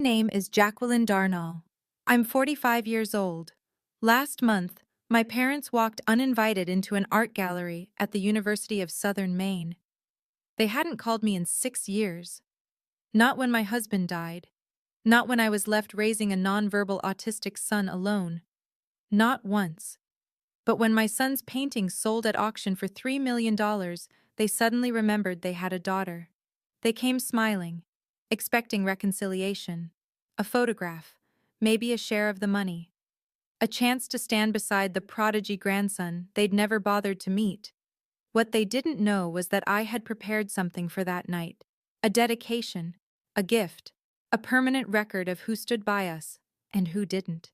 Name is Jacqueline Darnall. I'm 45 years old. Last month, my parents walked uninvited into an art gallery at the University of Southern Maine. They hadn't called me in 6 years. Not when my husband died. Not when I was left raising a nonverbal autistic son alone. Not once. But when my son's painting sold at auction for $3 million, they suddenly remembered they had a daughter. They came smiling, expecting reconciliation. A photograph, maybe a share of the money. A chance to stand beside the prodigy grandson they'd never bothered to meet. What they didn't know was that I had prepared something for that night. A dedication, a gift, a permanent record of who stood by us and who didn't.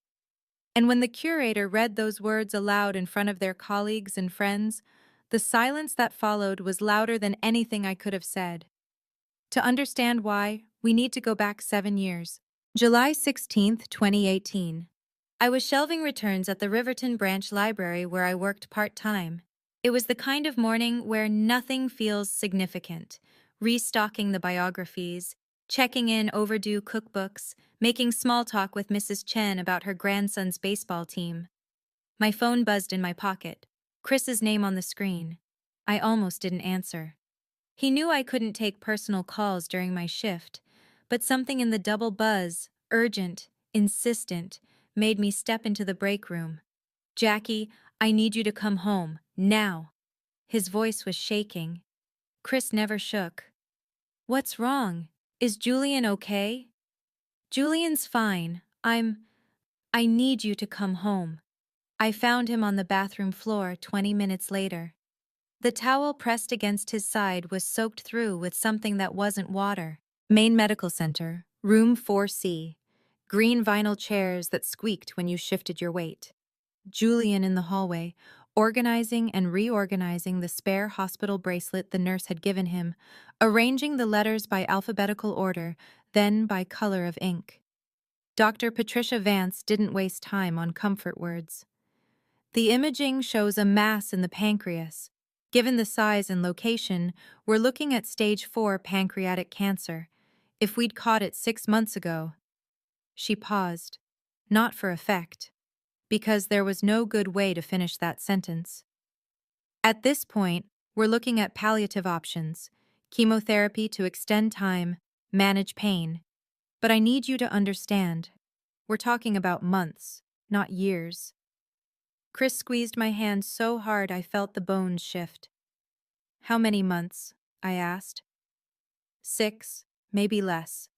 And when the curator read those words aloud in front of their colleagues and friends, the silence that followed was louder than anything I could have said. To understand why, we need to go back 7 years. July 16, 2018. I was shelving returns at the Riverton Branch Library where I worked part-time. It was the kind of morning where nothing feels significant. Restocking the biographies, checking in overdue cookbooks, making small talk with Mrs. Chen about her grandson's baseball team. My phone buzzed in my pocket. Chris's name on the screen. I almost didn't answer. He knew I couldn't take personal calls during my shift, but something in the double buzz, urgent, insistent, made me step into the break room. "Jackie, I need you to come home, now." His voice was shaking. Chris never shook. "What's wrong? Is Julian okay?" "Julian's fine. I need you to come home." I found him on the bathroom floor 20 minutes later. The towel pressed against his side was soaked through with something that wasn't water. Maine Medical Center, Room 4C. Green vinyl chairs that squeaked when you shifted your weight. Julian in the hallway, organizing and reorganizing the spare hospital bracelet the nurse had given him, arranging the letters by alphabetical order, then by color of ink. Dr. Patricia Vance didn't waste time on comfort words. "The imaging shows a mass in the pancreas. Given the size and location, we're looking at stage 4 pancreatic cancer. If we'd caught it 6 months ago." She paused, not for effect, because there was no good way to finish that sentence. "At this point, we're looking at palliative options, chemotherapy to extend time, manage pain. But I need you to understand, we're talking about months, not years." Chris squeezed my hand so hard I felt the bones shift. "How many months?" I asked. 6, maybe less.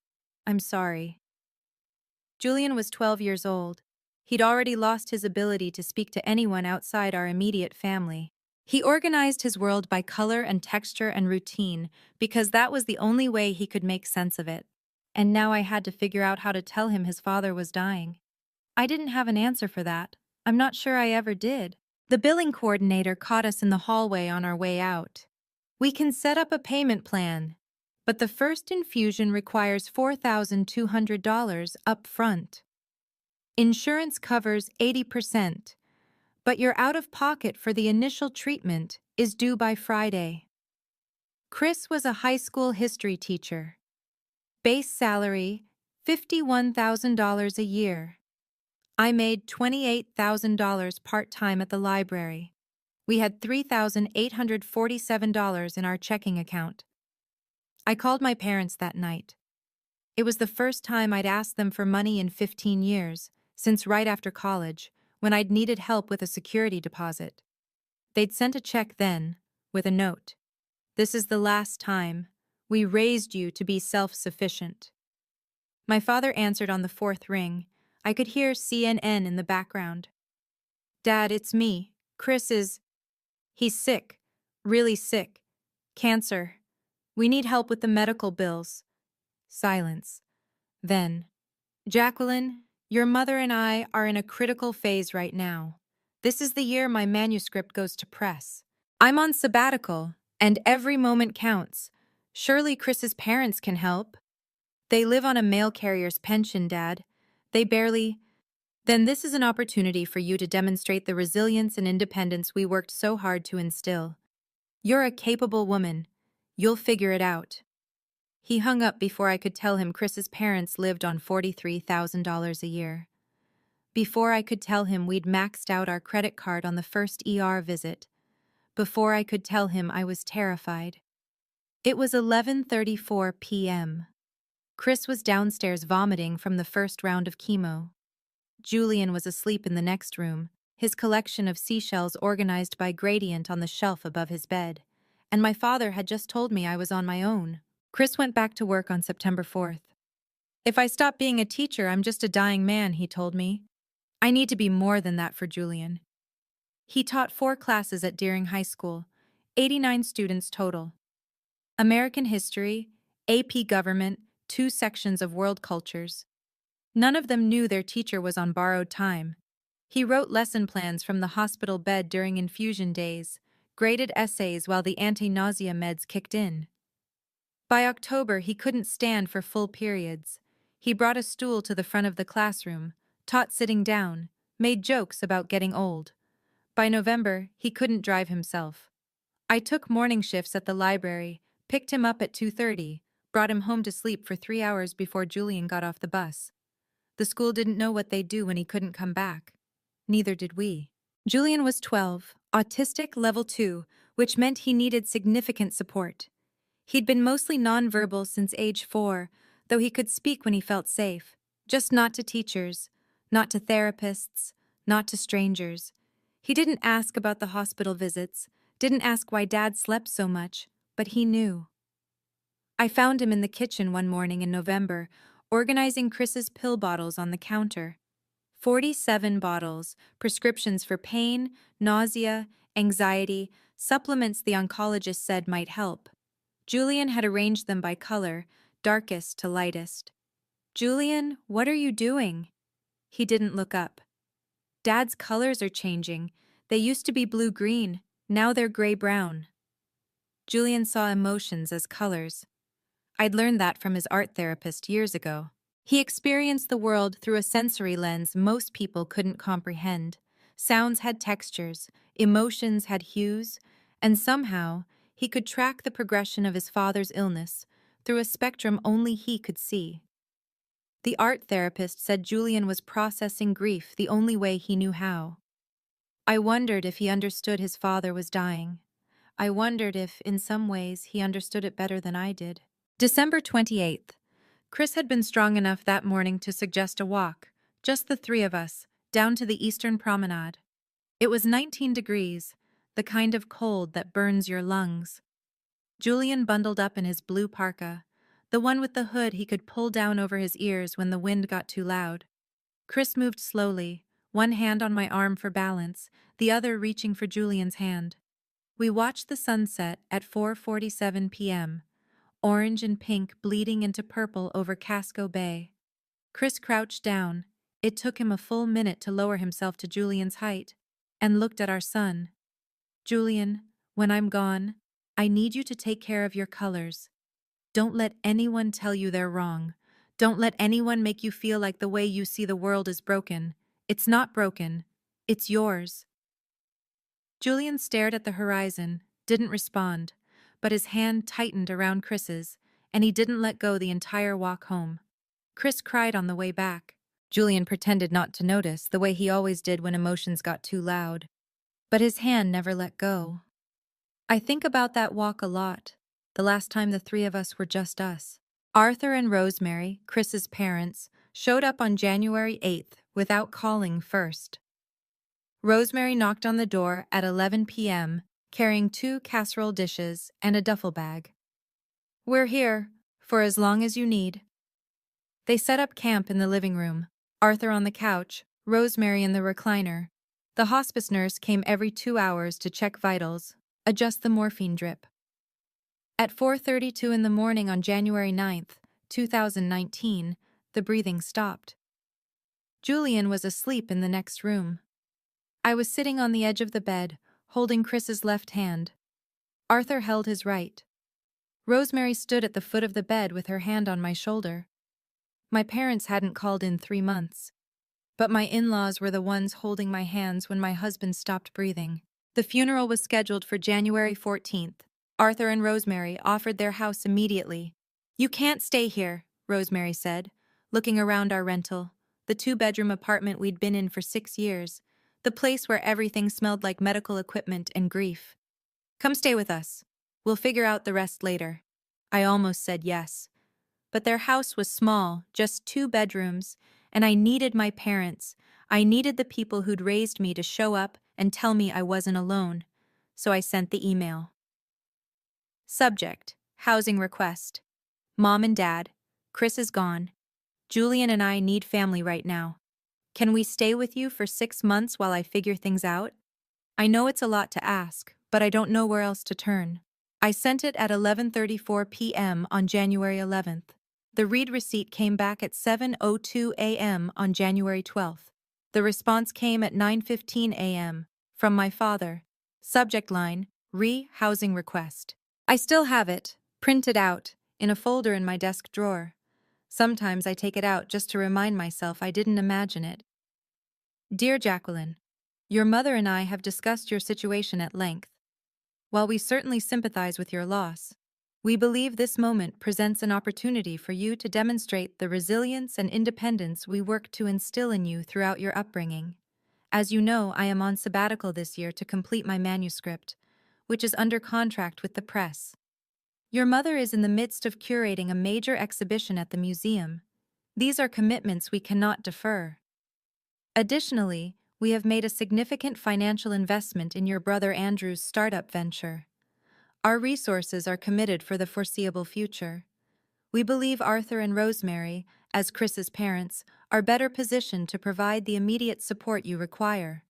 I'm sorry." Julian was 12 years old. He'd already lost his ability to speak to anyone outside our immediate family. He organized his world by color and texture and routine because that was the only way he could make sense of it. And now I had to figure out how to tell him his father was dying. I didn't have an answer for that. I'm not sure I ever did. The billing coordinator caught us in the hallway on our way out. "We can set up a payment plan, but the first infusion requires $4,200 up front. Insurance covers 80%, but your out-of-pocket for the initial treatment is due by Friday." Chris was a high school history teacher. Base salary, $51,000 a year. I made $28,000 part-time at the library. We had $3,847 in our checking account. I called my parents that night. It was the first time I'd asked them for money in 15 years, since right after college, when I'd needed help with a security deposit. They'd sent a check then, with a note. "This is the last time. We raised you to be self-sufficient." My father answered on the 4th ring. I could hear CNN in the background. "Dad, it's me. He's sick. Really sick. Cancer. We need help with the medical bills." Silence. Then, "Jacqueline, your mother and I are in a critical phase right now. This is the year my manuscript goes to press. I'm on sabbatical, and every moment counts. Surely Chris's parents can help." "They live on a mail carrier's pension, Dad. They barely—" "Then this is an opportunity for you to demonstrate the resilience and independence we worked so hard to instill. You're a capable woman. You'll figure it out." He hung up before I could tell him Chris's parents lived on $43,000 a year. Before I could tell him we'd maxed out our credit card on the first ER visit. Before I could tell him I was terrified. It was 11:34 p.m. Chris was downstairs vomiting from the first round of chemo. Julian was asleep in the next room, his collection of seashells organized by gradient on the shelf above his bed. And my father had just told me I was on my own. Chris went back to work on September 4th. If I stop being a teacher, I'm just a dying man, he told me. I need to be more than that for Julian. He taught 4 classes at Deering High School, 89 students total. American history, AP government, 2 sections of world cultures. None of them knew their teacher was on borrowed time. He wrote lesson plans from the hospital bed during infusion days, graded essays while the anti-nausea meds kicked in. By October, he couldn't stand for full periods. He brought a stool to the front of the classroom, taught sitting down, made jokes about getting old. By November, he couldn't drive himself. I took morning shifts at the library, picked him up at 2:30, brought him home to sleep for 3 hours before Julian got off the bus. The school didn't know what they'd do when he couldn't come back. Neither did we. Julian was 12, autistic level 2, which meant he needed significant support. He'd been mostly nonverbal since age 4, though he could speak when he felt safe, just not to teachers, not to therapists, not to strangers. He didn't ask about the hospital visits, didn't ask why Dad slept so much, but he knew. I found him in the kitchen one morning in November, organizing Chris's pill bottles on the counter. 47 bottles, prescriptions for pain, nausea, anxiety, supplements the oncologist said might help. Julian had arranged them by color, darkest to lightest. "Julian, what are you doing?" He didn't look up. "Dad's colors are changing. They used to be blue-green, now they're gray-brown." Julian saw emotions as colors. I'd learned that from his art therapist years ago. He experienced the world through a sensory lens most people couldn't comprehend. Sounds had textures, emotions had hues, and somehow he could track the progression of his father's illness through a spectrum only he could see. The art therapist said Julian was processing grief the only way he knew how. I wondered if he understood his father was dying. I wondered if, in some ways, he understood it better than I did. December 28th. Chris had been strong enough that morning to suggest a walk, just the 3 of us, down to the Eastern Promenade. It was 19 degrees, the kind of cold that burns your lungs. Julian bundled up in his blue parka, the one with the hood he could pull down over his ears when the wind got too loud. Chris moved slowly, one hand on my arm for balance, the other reaching for Julian's hand. We watched the sunset at 4:47 p.m., orange and pink bleeding into purple over Casco Bay. Chris crouched down. It took him a full minute to lower himself to Julian's height, and looked at our son. "Julian, when I'm gone, I need you to take care of your colors. Don't let anyone tell you they're wrong. Don't let anyone make you feel like the way you see the world is broken. It's not broken. It's yours." Julian stared at the horizon, didn't respond, but his hand tightened around Chris's, and he didn't let go the entire walk home. Chris cried on the way back. Julian pretended not to notice, the way he always did when emotions got too loud. But his hand never let go. I think about that walk a lot, the last time the 3 of us were just us. Arthur and Rosemary, Chris's parents, showed up on January 8th without calling first. Rosemary knocked on the door at 11 p.m., carrying 2 casserole dishes and a duffel bag. "We're here, for as long as you need." They set up camp in the living room, Arthur on the couch, Rosemary in the recliner. The hospice nurse came every 2 hours to check vitals, adjust the morphine drip. At 4:32 in the morning on January 9th, 2019, the breathing stopped. Julian was asleep in the next room. I was sitting on the edge of the bed, holding Chris's left hand. Arthur held his right. Rosemary stood at the foot of the bed with her hand on my shoulder. My parents hadn't called in 3 months, but my in-laws were the ones holding my hands when my husband stopped breathing. The funeral was scheduled for January 14th. Arthur and Rosemary offered their house immediately. You can't stay here, Rosemary said, looking around our rental, the two-bedroom apartment we'd been in for 6 years, the place where everything smelled like medical equipment and grief. Come stay with us. We'll figure out the rest later. I almost said yes. But their house was small, just 2 bedrooms, and I needed my parents. I needed the people who'd raised me to show up and tell me I wasn't alone. So I sent the email. Subject: housing request. Mom and Dad, Chris is gone. Julian and I need family right now. Can we stay with you for 6 months while I figure things out? I know it's a lot to ask, but I don't know where else to turn. I sent it at 11:34 p.m. on January 11th. The read receipt came back at 7:02 a.m. on January 12th. The response came at 9:15 a.m. from my father. Subject line: housing request. I still have it, printed out, in a folder in my desk drawer. Sometimes I take it out just to remind myself I didn't imagine it. Dear Jacqueline, your mother and I have discussed your situation at length. While we certainly sympathize with your loss, we believe this moment presents an opportunity for you to demonstrate the resilience and independence we work to instill in you throughout your upbringing. As you know, I am on sabbatical this year to complete my manuscript, which is under contract with the press. Your mother is in the midst of curating a major exhibition at the museum. These are commitments we cannot defer. Additionally, we have made a significant financial investment in your brother Andrew's startup venture. Our resources are committed for the foreseeable future. We believe Arthur and Rosemary, as Chris's parents, are better positioned to provide the immediate support you require.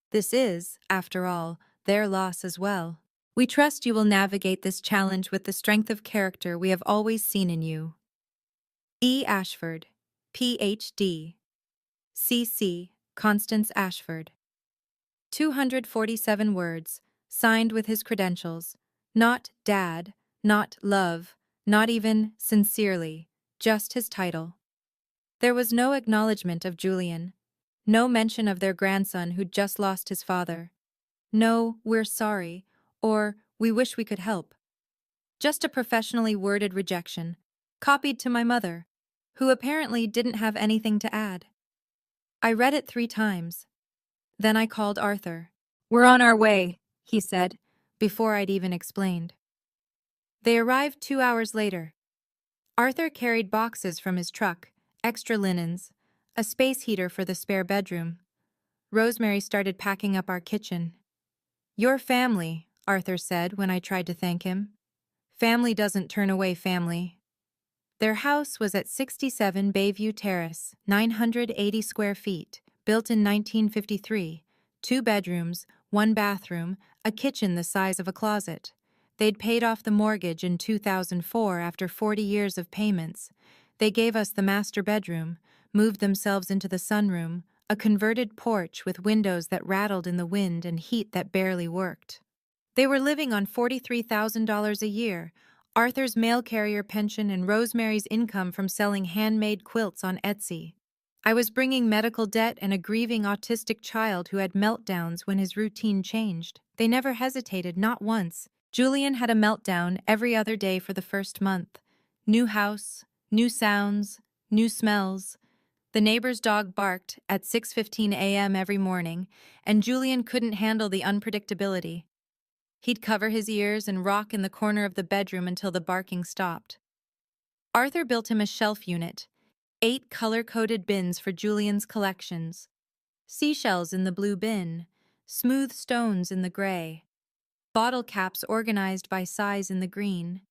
This is, after all, their loss as well. We trust you will navigate this challenge with the strength of character we have always seen in you. E. Ashford, Ph.D. C.C. Constance Ashford. 247 words, signed with his credentials. Not Dad, not Love, not even Sincerely, just his title. There was no acknowledgement of Julian, no mention of their grandson who'd just lost his father. No, we're sorry, or we wish we could help. Just a professionally worded rejection, copied to my mother, who apparently didn't have anything to add. I read it 3 times. Then I called Arthur. "We're on our way," he said, before I'd even explained. They arrived 2 hours later. Arthur carried boxes from his truck, extra linens, a space heater for the spare bedroom. Rosemary started packing up our kitchen. "Your family," Arthur said when I tried to thank him. "Family doesn't turn away family." Their house was at 67 Bayview Terrace, 980 square feet, built in 1953, 2 bedrooms, 1 bathroom, a kitchen the size of a closet. They'd paid off the mortgage in 2004 after 40 years of payments. They gave us the master bedroom, moved themselves into the sunroom, a converted porch with windows that rattled in the wind and heat that barely worked. They were living on $43,000 a year, Arthur's mail carrier pension and Rosemary's income from selling handmade quilts on Etsy. I was bringing medical debt and a grieving autistic child who had meltdowns when his routine changed. They never hesitated, not once. Julian had a meltdown every other day for the first month. New house, new sounds, new smells. The neighbor's dog barked at 6:15 a.m. every morning, and Julian couldn't handle the unpredictability. He'd cover his ears and rock in the corner of the bedroom until the barking stopped. Arthur built him a shelf unit, 8 color-coded bins for Julian's collections. Seashells in the blue bin, smooth stones in the gray, bottle caps organized by size in the green.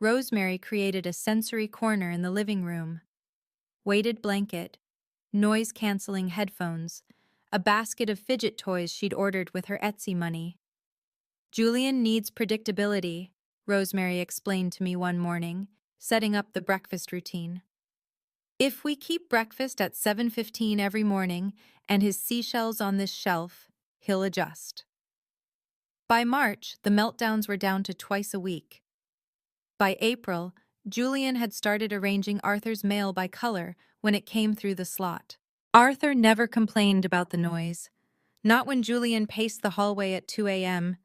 Rosemary created a sensory corner in the living room. Weighted blanket, noise-canceling headphones, a basket of fidget toys she'd ordered with her Etsy money. "Julian needs predictability," Rosemary explained to me one morning, setting up the breakfast routine. "If we keep breakfast at 7:15 every morning and his seashells on this shelf, he'll adjust." By March, the meltdowns were down to twice a week. By April, Julian had started arranging Arthur's mail by color when it came through the slot. Arthur never complained about the noise. Not when Julian paced the hallway at 2 a.m.,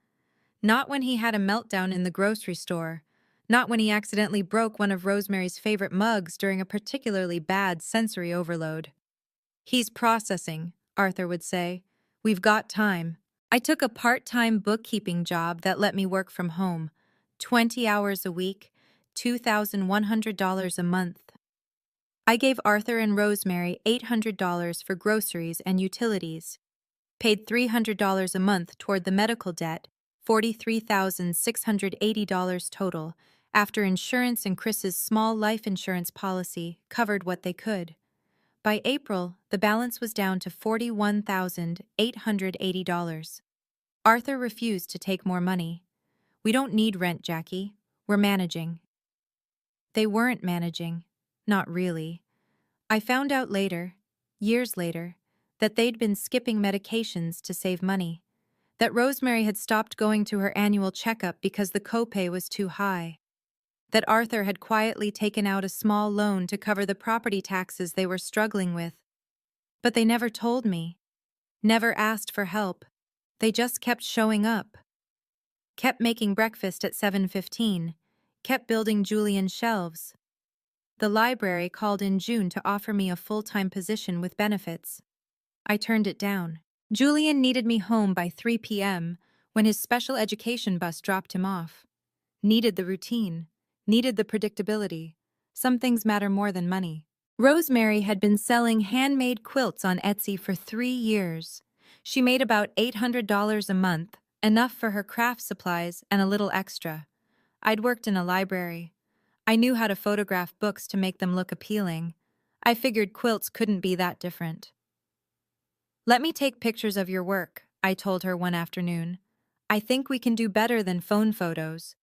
not when he had a meltdown in the grocery store, Not when he accidentally broke one of Rosemary's favorite mugs during a particularly bad sensory overload. "He's processing," Arthur would say. "We've got time." I took a part-time bookkeeping job that let me work from home, 20 hours a week, $2,100 a month. I gave Arthur and Rosemary $800 for groceries and utilities, paid $300 a month toward the medical debt, $43,680 total, after insurance and Chris's small life insurance policy covered what they could. By April, the balance was down to $41,880. Arthur refused to take more money. "We don't need rent, Jackie. We're managing." They weren't managing. Not really. I found out later, years later, that they'd been skipping medications to save money. That Rosemary had stopped going to her annual checkup because the copay was too high. That Arthur had quietly taken out a small loan to cover the property taxes they were struggling with. But they never told me. Never asked for help. They just kept showing up. Kept making breakfast at 7:15. Kept building Julian shelves. The library called in June to offer me a full-time position with benefits. I turned it down. Julian needed me home by 3 p.m. when his special education bus dropped him off. Needed the routine. Needed the predictability. Some things matter more than money. Rosemary had been selling handmade quilts on Etsy for 3 years. She made about $800 a month, enough for her craft supplies and a little extra. I'd worked in a library. I knew how to photograph books to make them look appealing. I figured quilts couldn't be that different. "Let me take pictures of your work," I told her one afternoon. "I think we can do better than phone photos."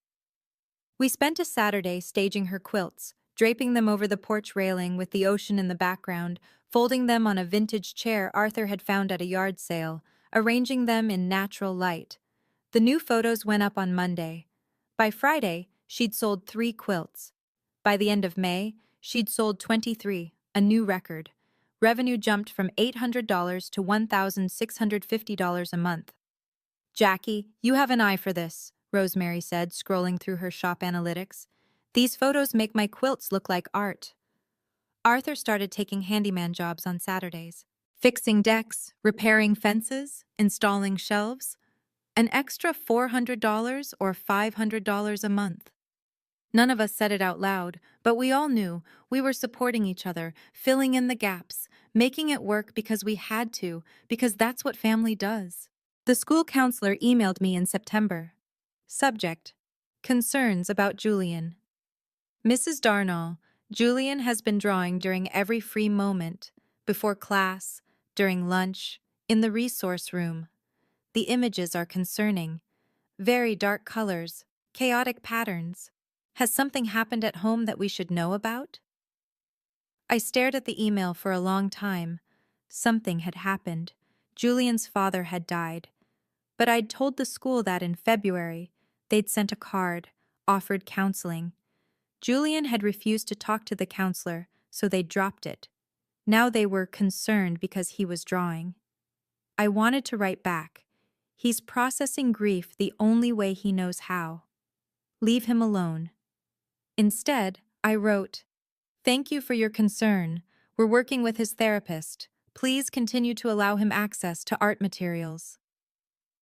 We spent a Saturday staging her quilts, draping them over the porch railing with the ocean in the background, folding them on a vintage chair Arthur had found at a yard sale, arranging them in natural light. The new photos went up on Monday. By Friday, she'd sold 3 quilts. By the end of May, she'd sold 23, a new record. Revenue jumped from $800 to $1,650 a month. "Jackie, you have an eye for this," Rosemary said, scrolling through her shop analytics. "These photos make my quilts look like art." Arthur started taking handyman jobs on Saturdays. Fixing decks, repairing fences, installing shelves. An extra $400 or $500 a month. None of us said it out loud, but we all knew we were supporting each other, filling in the gaps, making it work because we had to, because that's what family does. The school counselor emailed me in September. Subject: Concerns about Julian. "Mrs. Darnall, Julian has been drawing during every free moment, before class, during lunch, in the resource room. The images are concerning. Very dark colors, chaotic patterns. Has something happened at home that we should know about?" I stared at the email for a long time. Something had happened. Julian's father had died. But I'd told the school that in February, they'd sent a card, offered counseling. Julian had refused to talk to the counselor, so they dropped it. Now they were concerned because he was drawing. I wanted to write back. He's processing grief the only way he knows how. Leave him alone. Instead, I wrote, "Thank you for your concern. We're working with his therapist. Please continue to allow him access to art materials."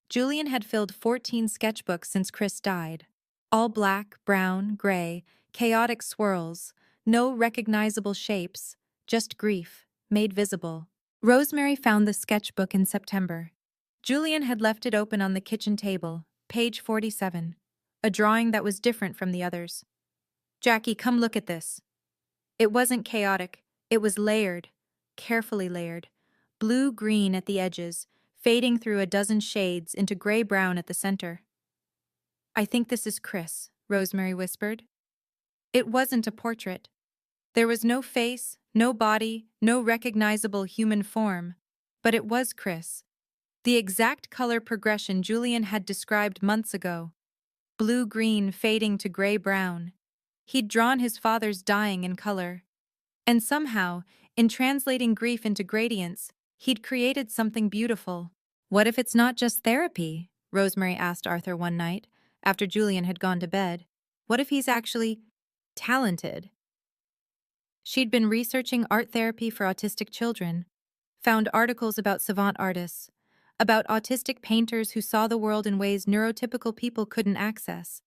Julian had filled 14 sketchbooks since Chris died. All black, brown, gray, chaotic swirls, no recognizable shapes, just grief, made visible. Rosemary found the sketchbook in September. Julian had left it open on the kitchen table, page 47, a drawing that was different from the others. "Jackie, come look at this." It wasn't chaotic, it was layered, carefully layered, blue-green at the edges, fading through a dozen shades into gray-brown at the center. "I think this is Chris," Rosemary whispered. It wasn't a portrait. There was no face, no body, no recognizable human form, but it was Chris. The exact color progression Julian had described months ago. Blue-green fading to gray-brown. He'd drawn his father's dying in color. And somehow, in translating grief into gradients, he'd created something beautiful. "What if it's not just therapy?" Rosemary asked Arthur one night, after Julian had gone to bed. What if he's actually talented? She'd been researching art therapy for autistic children, found articles about savant artists, about autistic painters who saw the world in ways neurotypical people couldn't access.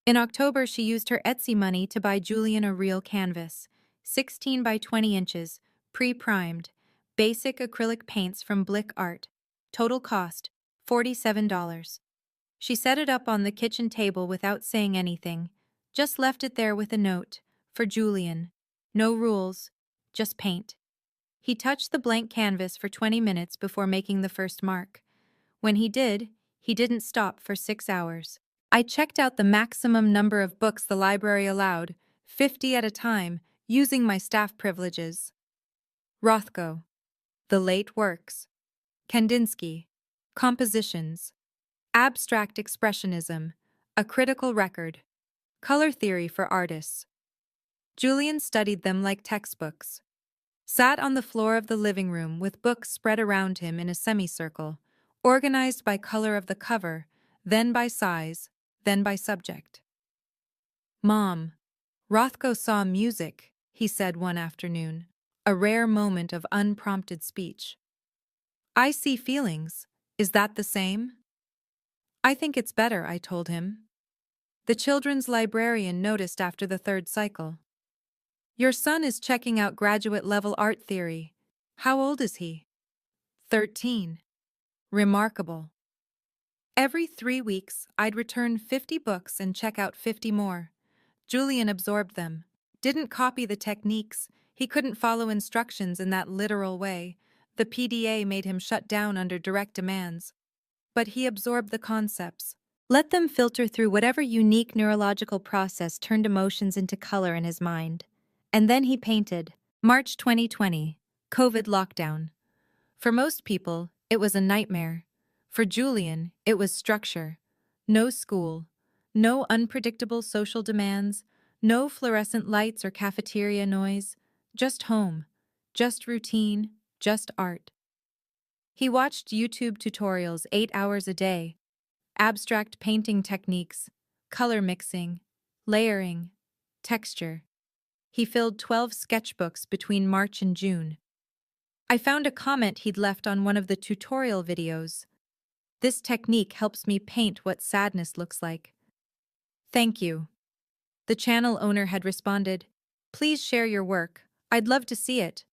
In October, she used her Etsy money to buy Julian a real canvas, 16 by 20 inches, pre-primed, basic acrylic paints from Blick Art. Total cost, $47. She set it up on the kitchen table without saying anything, just left it there with a note, for Julian. No rules, just paint. He touched the blank canvas for 20 minutes before making the first mark. When he didn't stop for 6 hours. I checked out the maximum number of books the library allowed, 50 at a time, using my staff privileges. Rothko, The Late Works, Kandinsky, Compositions, Abstract Expressionism, A Critical Record, Color Theory for Artists. Julian studied them like textbooks. Sat on the floor of the living room with books spread around him in a semicircle, organized by color of the cover, then by size, then by subject. "Mom, Rothko saw music," he said one afternoon, a rare moment of unprompted speech. "I see feelings. Is that the same?" "I think it's better," I told him. The children's librarian noticed after the third cycle. "Your son is checking out graduate-level art theory. How old is he?" 13. Remarkable. Every 3 weeks, I'd return 50 books and check out 50 more. Julian absorbed them. Didn't copy the techniques. He couldn't follow instructions in that literal way. The PDA made him shut down under direct demands. But he absorbed the concepts. Let them filter through whatever unique neurological process turned emotions into color in his mind. And then he painted. March 2020, COVID lockdown. For most people, it was a nightmare. For Julian, it was structure. No school, no unpredictable social demands, no fluorescent lights or cafeteria noise, just home, just routine, just art. He watched YouTube tutorials 8 hours a day, abstract painting techniques, color mixing, layering, texture. He filled 12 sketchbooks between March and June. I found a comment he'd left on one of the tutorial videos. "This technique helps me paint what sadness looks like." "Thank you." The channel owner had responded, "Please share your work. I'd love to see it."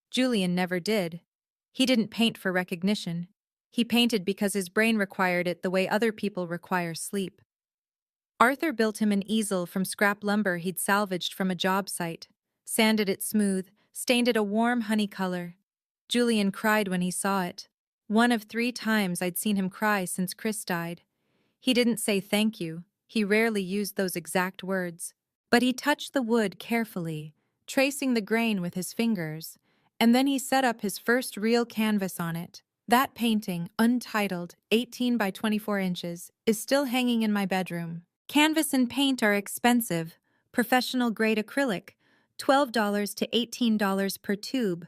Julian never did. He didn't paint for recognition. He painted because his brain required it the way other people require sleep. Arthur built him an easel from scrap lumber he'd salvaged from a job site, sanded it smooth, stained it a warm honey color. Julian cried when he saw it. One of 3 times I'd seen him cry since Chris died. He didn't say thank you. He rarely used those exact words. But he touched the wood carefully, tracing the grain with his fingers, and then he set up his first real canvas on it. That painting, untitled, 18 by 24 inches, is still hanging in my bedroom. Canvas and paint are expensive. Professional-grade acrylic, $12 to $18 per tube.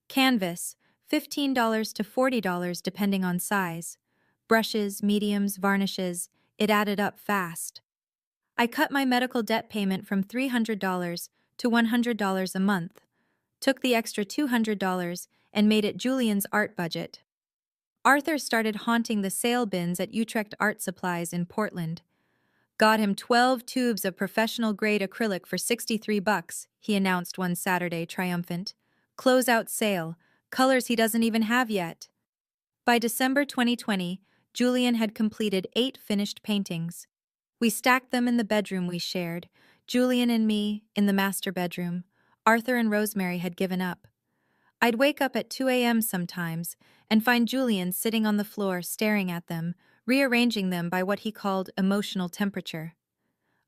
Canvas, $15 to $40 depending on size. Brushes, mediums, varnishes, it added up fast. I cut my medical debt payment from $300 to $100 a month, took the extra $200 and made it Julian's art budget. Arthur started haunting the sale bins at Utrecht Art Supplies in Portland. "Got him 12 tubes of professional-grade acrylic for $63, he announced one Saturday, triumphant. Closeout sale, colors he doesn't even have yet." By December 2020, Julian had completed 8 finished paintings. We stacked them in the bedroom we shared, Julian and me in the master bedroom. Arthur and Rosemary had given up. I'd wake up at 2 a.m. sometimes and find Julian sitting on the floor staring at them, rearranging them by what he called emotional temperature.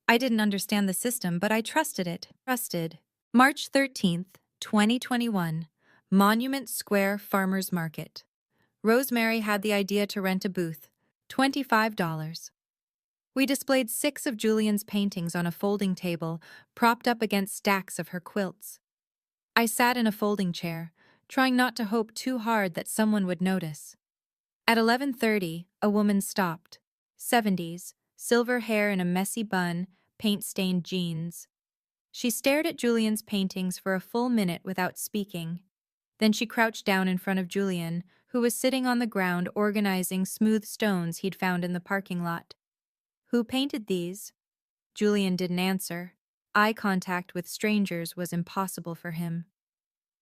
I didn't understand the system, but I trusted it. March 13th, 2021, Monument Square Farmers Market. Rosemary had the idea to rent a booth, $25. We displayed 6 of Julian's paintings on a folding table, propped up against stacks of her quilts. I sat in a folding chair, trying not to hope too hard that someone would notice. At 11:30, a woman stopped. 70s, silver hair in a messy bun, paint-stained jeans. She stared at Julian's paintings for a full minute without speaking. Then she crouched down in front of Julian, who was sitting on the ground organizing smooth stones he'd found in the parking lot. "Who painted these?" Julian didn't answer. Eye contact with strangers was impossible for him.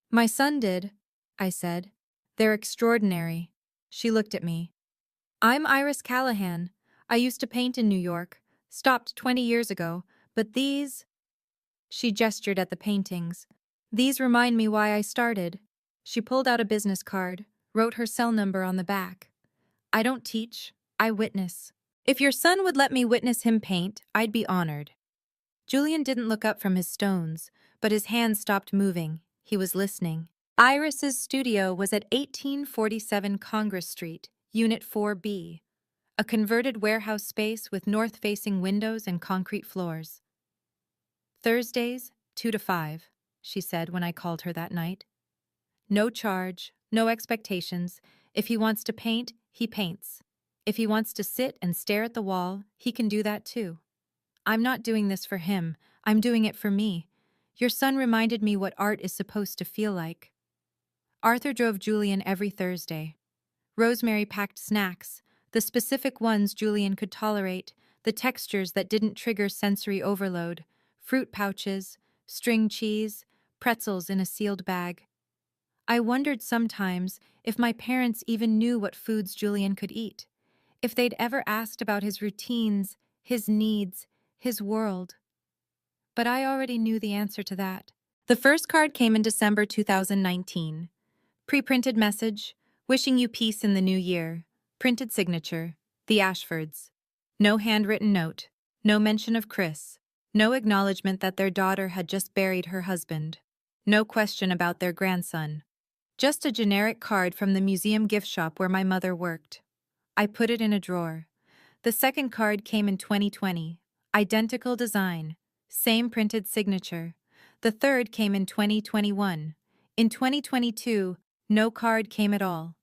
"My son did," I said. "They're extraordinary." She looked at me. "I'm Iris Callahan. I used to paint in New York. Stopped 20 years ago, but these—" She gestured at the paintings. "These remind me why I started." She pulled out a business card, wrote her cell number on the back. "I don't teach, I witness. If your son would let me witness him paint, I'd be honored." Julian didn't look up from his stones, but his hands stopped moving. He was listening. Iris's studio was at 1847 Congress Street, Unit 4B, a converted warehouse space with north-facing windows and concrete floors. "Thursdays, 2 to 5, she said when I called her that night. "No charge, no expectations. If he wants to paint, he paints. If he wants to sit and stare at the wall, he can do that too. I'm not doing this for him, I'm doing it for me. Your son reminded me what art is supposed to feel like." Arthur drove Julian every Thursday. Rosemary packed snacks, the specific ones Julian could tolerate, the textures that didn't trigger sensory overload, fruit pouches, string cheese, pretzels in a sealed bag. I wondered sometimes if my parents even knew what foods Julian could eat, if they'd ever asked about his routines, his needs, his world. But I already knew the answer to that. The first card came in December 2019. Pre-printed message, wishing you peace in the new year. Printed signature, the Ashfords. No handwritten note, no mention of Chris, no acknowledgement that their daughter had just buried her husband, no question about their grandson. Just a generic card from the museum gift shop where my mother worked. I put it in a drawer. The second card came in 2020. Identical design, same printed signature. The third came in 2021. In 2022, no card came at all.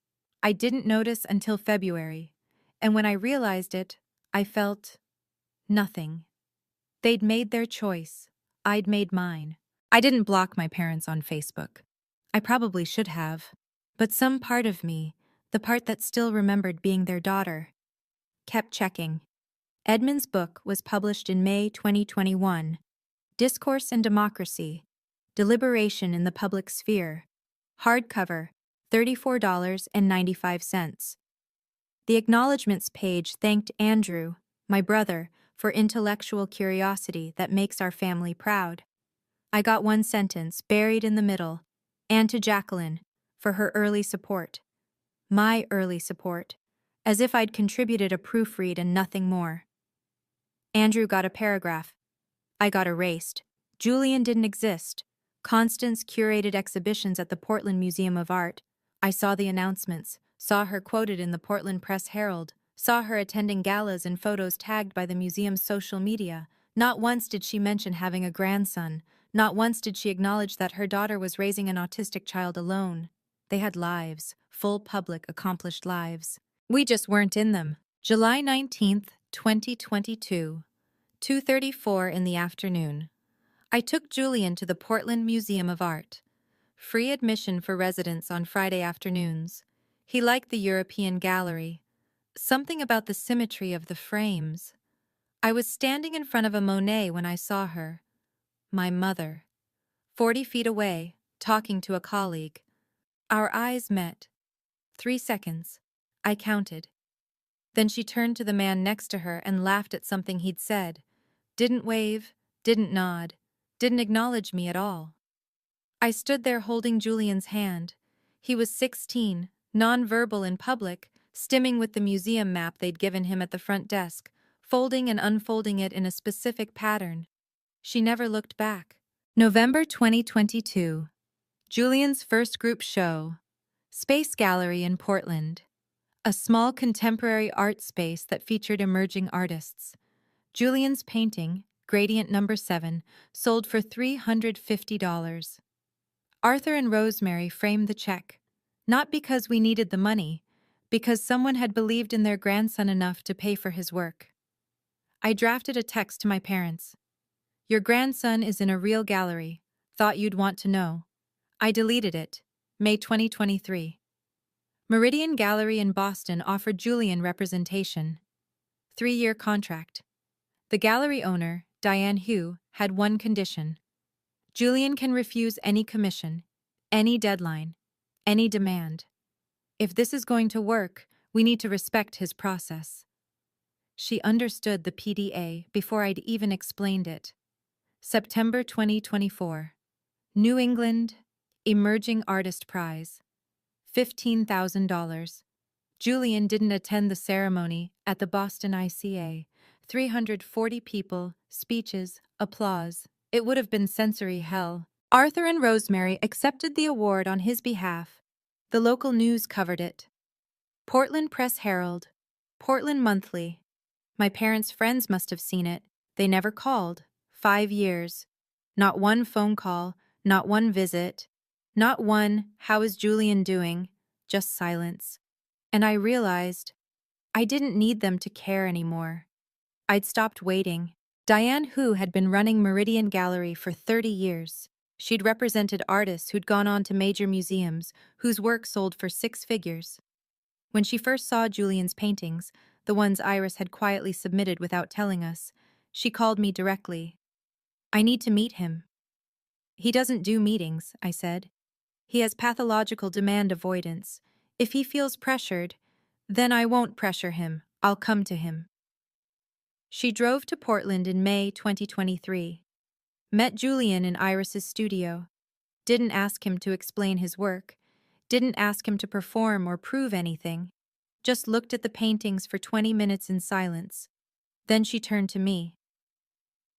I didn't notice until February. And when I realized it, I felt nothing. They'd made their choice. I'd made mine. I didn't block my parents on Facebook. I probably should have. But some part of me, the part that still remembered being their daughter, kept checking. Edmund's book was published in May 2021. Discourse and Democracy, Deliberation in the Public Sphere. Hardcover, $34.95. The acknowledgments page thanked Andrew, my brother, for intellectual curiosity that makes our family proud. I got one sentence buried in the middle, and to Jacqueline, for her early support. My early support, as if I'd contributed a proofread and nothing more. Andrew got a paragraph. I got erased. Julian didn't exist. Constance curated exhibitions at the Portland Museum of Art. I saw the announcements, saw her quoted in the Portland Press Herald, saw her attending galas and photos tagged by the museum's social media. Not once did she mention having a grandson. Not once did she acknowledge that her daughter was raising an autistic child alone. They had lives, full public, accomplished lives. We just weren't in them. July 19th, 2022, 2:34 in the afternoon. I took Julian to the Portland Museum of Art. Free admission for residents on Friday afternoons. He liked the European gallery. Something about the symmetry of the frames. I was standing in front of a Monet when I saw her. My mother. 40 feet away, talking to a colleague. Our eyes met. 3 seconds. I counted. Then she turned to the man next to her and laughed at something he'd said. Didn't wave, didn't nod, didn't acknowledge me at all. I stood there holding Julian's hand. He was 16, non-verbal in public, stimming with the museum map they'd given him at the front desk, folding and unfolding it in a specific pattern. She never looked back. November 2022. Julian's first group show. Space Gallery in Portland. A small contemporary art space that featured emerging artists. Julian's painting, Gradient Number 7, sold for $350. Arthur and Rosemary framed the check, not because we needed the money, because someone had believed in their grandson enough to pay for his work. I drafted a text to my parents. Your grandson is in a real gallery. Thought you'd want to know. I deleted it. May 2023. Meridian Gallery in Boston offered Julian representation. 3-year contract. The gallery owner, Diane Hu, had one condition. Julian can refuse any commission, any deadline, any demand. If this is going to work, we need to respect his process. She understood the PDA before I'd even explained it. September 2024. New England Emerging Artist Prize. $15,000. Julian didn't attend the ceremony at the Boston ICA. 340 people, speeches, applause. It would have been sensory hell. Arthur and Rosemary accepted the award on his behalf. The local news covered it. Portland Press Herald, Portland Monthly. My parents' friends must have seen it. They never called. 5 years. Not one phone call, not one visit, not one, "How is Julian doing?" Just silence. And I realized I didn't need them to care anymore. I'd stopped waiting. Diane Hu had been running Meridian Gallery for 30 years. She'd represented artists who'd gone on to major museums, whose work sold for 6 figures. When she first saw Julian's paintings, the ones Iris had quietly submitted without telling us, she called me directly. "I need to meet him." "He doesn't do meetings," I said. "He has pathological demand avoidance. If he feels pressured, then I won't pressure him. I'll come to him." She drove to Portland in May 2023. Met Julian in Iris's studio. Didn't ask him to explain his work. Didn't ask him to perform or prove anything. Just looked at the paintings for 20 minutes in silence. Then she turned to me.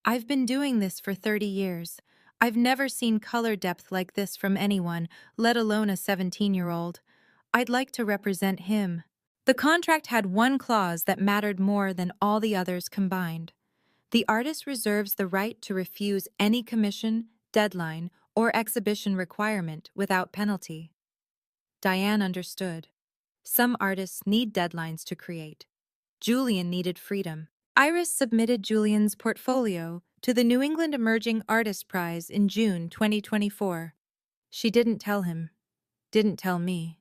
"I've been doing this for 30 years. I've never seen color depth like this from anyone, let alone a 17-year-old. I'd like to represent him." The contract had one clause that mattered more than all the others combined. The artist reserves the right to refuse any commission, deadline, or exhibition requirement without penalty. Diane understood. Some artists need deadlines to create. Julian needed freedom. Iris submitted Julian's portfolio to the New England Emerging Artist Prize in June 2024. She didn't tell him. Didn't tell me.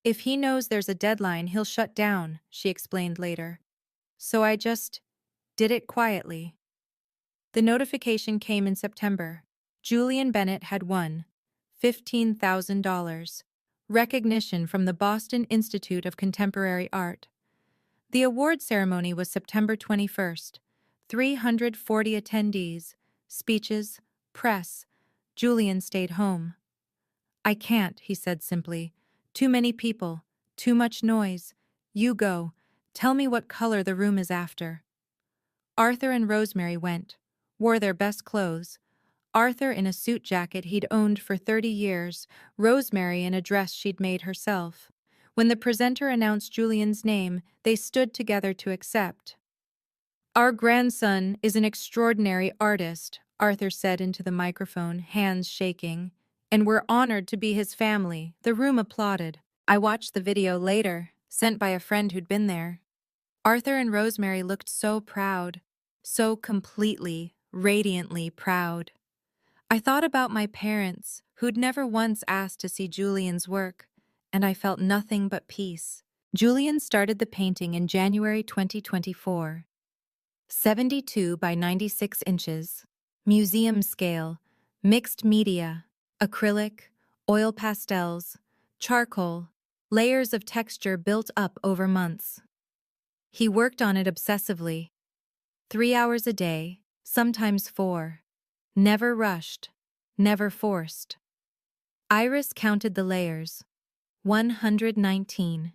"If he knows there's a deadline, he'll shut down," she explained later. So I just did it quietly. The notification came in September. Julian Bennett had won $15,000. Recognition from the Boston Institute of Contemporary Art. The award ceremony was September 21st. 340 attendees, speeches, press. Julian stayed home. "I can't," he said simply. "Too many people, too much noise. You go. Tell me what color the room is after." Arthur and Rosemary went, wore their best clothes. Arthur in a suit jacket he'd owned for 30 years, Rosemary in a dress she'd made herself. When the presenter announced Julian's name, they stood together to accept. "Our grandson is an extraordinary artist," Arthur said into the microphone, hands shaking. "And we're honored to be his family." The room applauded. I watched the video later, sent by a friend who'd been there. Arthur and Rosemary looked so proud, so completely, radiantly proud. I thought about my parents, who'd never once asked to see Julian's work, and I felt nothing but peace. Julian started the painting in January 2024. 72 by 96 inches, museum scale, mixed media, acrylic, oil pastels, charcoal, layers of texture built up over months. He worked on it obsessively, 3 hours a day, sometimes 4. Never rushed, never forced. Iris counted the layers. 119.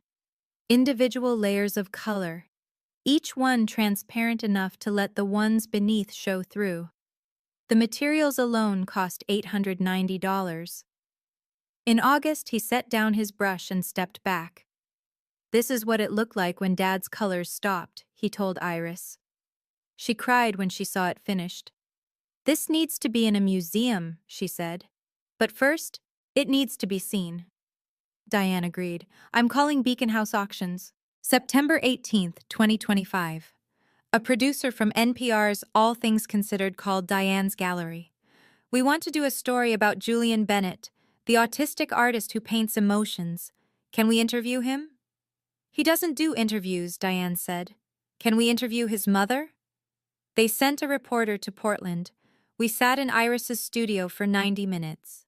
Individual layers of color, each one transparent enough to let the ones beneath show through. The materials alone cost $890. In August, he set down his brush and stepped back. "This is what it looked like when Dad's colors stopped," he told Iris. She cried when she saw it finished. "This needs to be in a museum," she said. "But first, it needs to be seen." Diane agreed. "I'm calling Beacon House Auctions." September 18th, 2025. A producer from NPR's All Things Considered called Diane's Gallery. We want to do a story about Julian Bennett, the autistic artist who paints emotions. Can we interview him? He doesn't do interviews, Diane said. Can we interview his mother? They sent a reporter to Portland. We sat in Iris's studio for 90 minutes.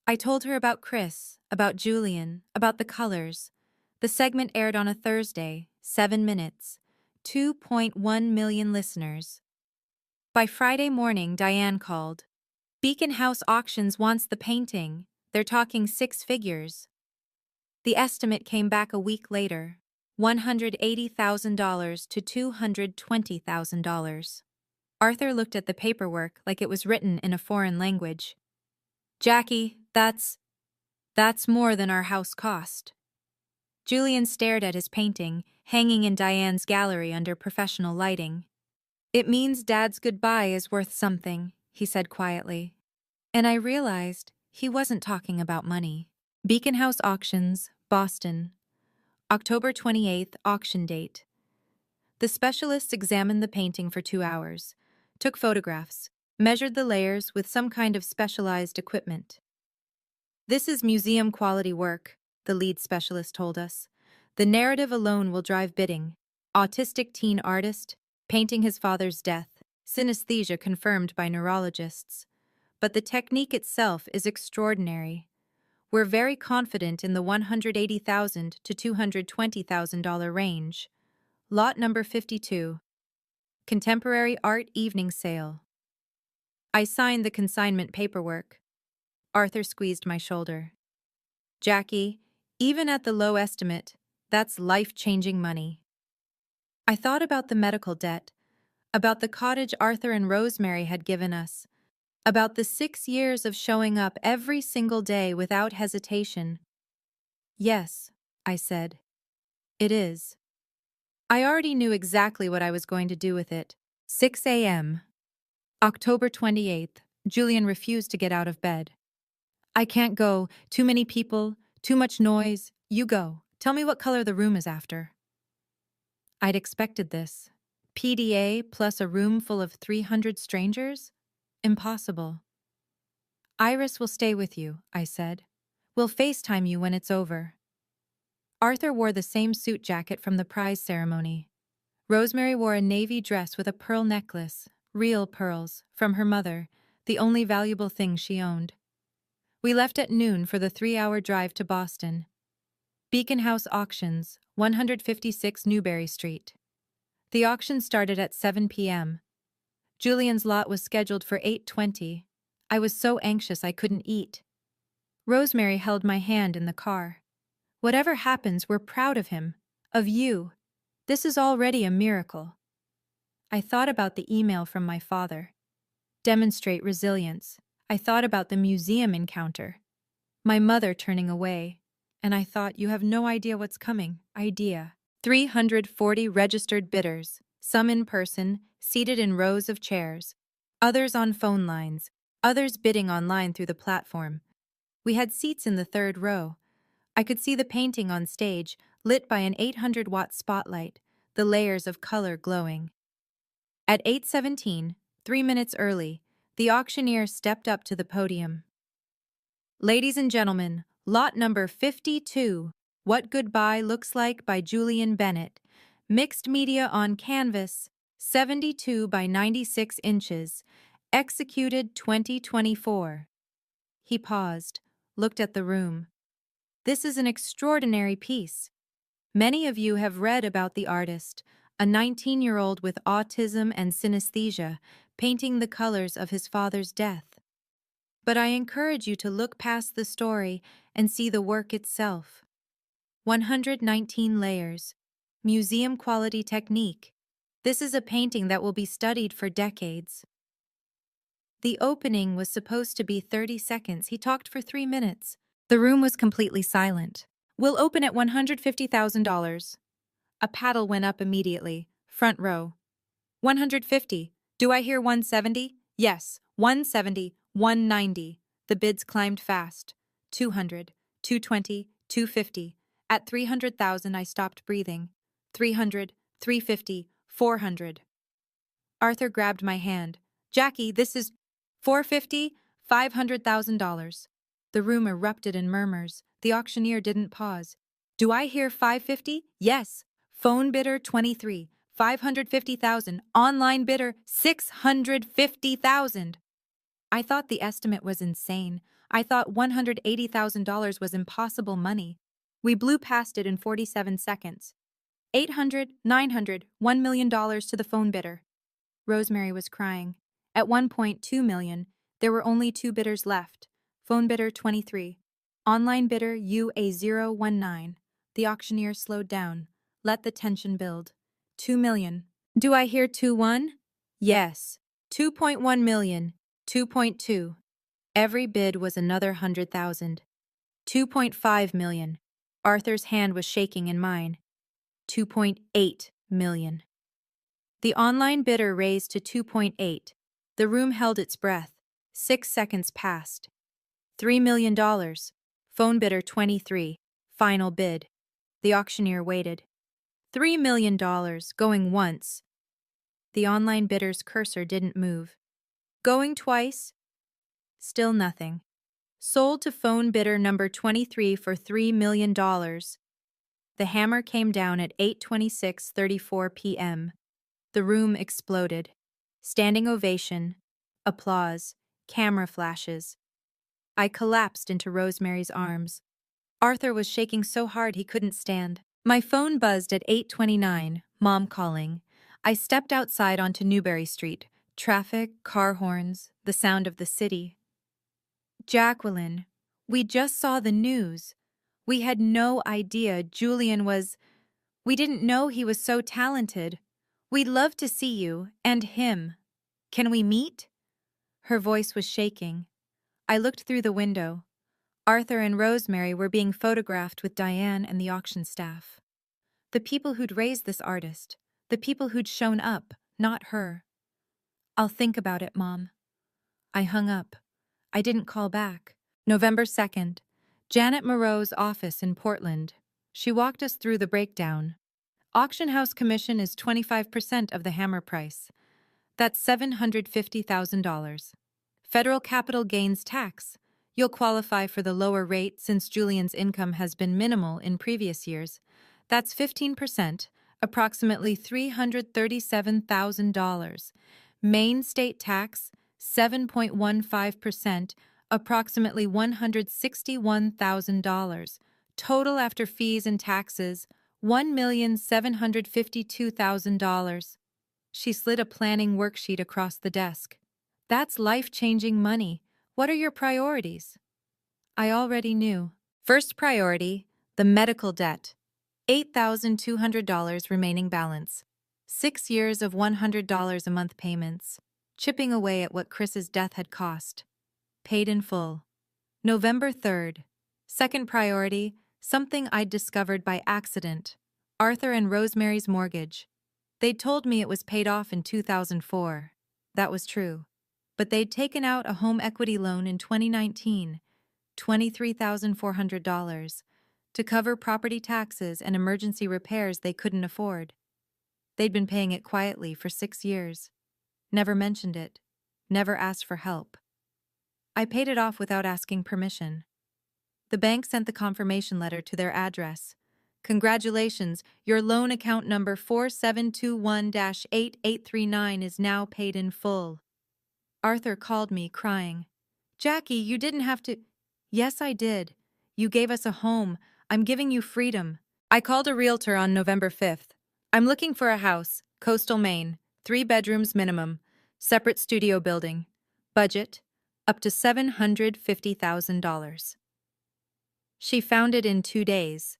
I told her about Chris, about Julian, about the colors. The segment aired on a Thursday, 7 minutes, 2.1 million listeners. By Friday morning, Diane called. Beacon House Auctions wants the painting. They're talking 6 figures. The estimate came back a week later, $180,000 to $220,000. Arthur looked at the paperwork like it was written in a foreign language. Jackie, that's more than our house cost. Julian stared at his painting, hanging in Diane's gallery under professional lighting. It means Dad's goodbye is worth something, he said quietly. And I realized he wasn't talking about money. Beacon House Auctions, Boston. October 28th, auction date. The specialists examined the painting for 2 hours, took photographs, measured the layers with some kind of specialized equipment. This is museum-quality work, the lead specialist told us. The narrative alone will drive bidding. Autistic teen artist, painting his father's death, synesthesia confirmed by neurologists. But the technique itself is extraordinary. We're very confident in the $180,000 to $220,000 range. Lot number 52. Contemporary Art Evening Sale. I signed the consignment paperwork. Arthur squeezed my shoulder. Jackie, even at the low estimate, that's life-changing money. I thought about the medical debt, about the cottage Arthur and Rosemary had given us, about the 6 years of showing up every single day without hesitation. Yes, I said. It is. I already knew exactly what I was going to do with it. 6 a.m. October 28th. Julian refused to get out of bed. I can't go. Too many people. Too much noise. You go. Tell me what color the room is after. I'd expected this. PDA plus a room full of 300 strangers? Impossible. Iris will stay with you, I said. We'll FaceTime you when it's over. Arthur wore the same suit jacket from the prize ceremony. Rosemary wore a navy dress with a pearl necklace, real pearls, from her mother, the only valuable thing she owned. We left at noon for the 3-hour drive to Boston. Beacon House Auctions, 156 Newberry Street. The auction started at 7 p.m. Julian's lot was scheduled for 8:20. I was so anxious I couldn't eat. Rosemary held my hand in the car. Whatever happens, we're proud of him, of you. This is already a miracle. I thought about the email from my father. Demonstrate resilience. I thought about the museum encounter. My mother turning away. And I thought, you have no idea what's coming. 340 registered bidders, some in person, seated in rows of chairs, others on phone lines, others bidding online through the platform. We had seats in the 3rd row. I could see the painting on stage, lit by an 800-watt spotlight, the layers of color glowing. At 8:17, 3 minutes early, the auctioneer stepped up to the podium. Ladies and gentlemen, lot number 52, What Goodbye Looks Like by Julian Bennett, mixed media on canvas, 72 by 96 inches, executed 2024. He paused, looked at the room. This is an extraordinary piece. Many of you have read about the artist, a 19-year-old with autism and synesthesia, painting the colors of his father's death. But I encourage you to look past the story and see the work itself. 119 layers. Museum-quality technique. This is a painting that will be studied for decades. The opening was supposed to be 30 seconds. He talked for 3 minutes. The room was completely silent. We'll open at $150,000. A paddle went up immediately. Front row. 150. Do I hear 170? Yes. 170. 190. The bids climbed fast. 200. 220. 250. At 300,000 I stopped breathing. 300. 350. 400. Arthur grabbed my hand. Jackie, this is 450, $500,000. The room erupted in murmurs. The auctioneer didn't pause. Do I hear 550? Yes. Phone bidder 23, 550,000. Online bidder 650,000. I thought the estimate was insane. I thought $180,000 was impossible money. We blew past it in 47 seconds. 800, 900, $1 million to the phone bidder. Rosemary was crying. At 1.2 million, there were only two bidders left. Phone bidder 23. Online bidder UA019. The auctioneer slowed down. Let the tension build. 2 million. Do I hear 2-1? Yes. 2.1 million. 2.2. Every bid was another 100,000. 2.5 million. Arthur's hand was shaking in mine. 2.8 million. The online bidder raised to 2.8. The room held its breath. 6 seconds passed. $3 million. Phone bidder 23. Final bid. The auctioneer waited. $3 million, going once. The online bidder's cursor didn't move. Going twice? Still nothing. Sold to phone bidder number 23 for $3 million. The hammer came down at 8:26:34 p.m. The room exploded. Standing ovation, applause, camera flashes. I collapsed into Rosemary's arms. Arthur was shaking so hard he couldn't stand. My phone buzzed at 8:29, Mom calling. I stepped outside onto Newberry Street. Traffic, car horns, the sound of the city. Jacqueline, we just saw the news. We had no idea Julian was... We didn't know he was so talented. We'd love to see you, and him. Can we meet? Her voice was shaking. I looked through the window. Arthur and Rosemary were being photographed with Diane and the auction staff. The people who'd raised this artist. The people who'd shown up, not her. I'll think about it, Mom. I hung up. I didn't call back. November 2nd. Janet Moreau's office in Portland. She walked us through the breakdown. Auction house commission is 25% of the hammer price. That's $750,000. Federal capital gains tax. You'll qualify for the lower rate since Julian's income has been minimal in previous years. That's 15%, approximately $337,000. Maine state tax, 7.15%, approximately $161,000. Total after fees and taxes, $1,752,000. She slid a planning worksheet across the desk. That's life-changing money. What are your priorities? I already knew. First priority, the medical debt. $8,200 remaining balance. 6 years of $100 a month payments. Chipping away at what Chris's death had cost. Paid in full. November 3rd. Second priority, something I'd discovered by accident. Arthur and Rosemary's mortgage. They'd told me it was paid off in 2004. That was true. But they'd taken out a home equity loan in 2019, $23,400, to cover property taxes and emergency repairs they couldn't afford. They'd been paying it quietly for 6 years. Never mentioned it. Never asked for help. I paid it off without asking permission. The bank sent the confirmation letter to their address. Congratulations, your loan account number 4721-8839 is now paid in full. Arthur called me, crying. Jackie, you didn't have to... Yes, I did. You gave us a home. I'm giving you freedom. I called a realtor on November 5th. I'm looking for a house, coastal Maine, 3 bedrooms minimum, separate studio building. Budget, up to $750,000. She found it in 2 days.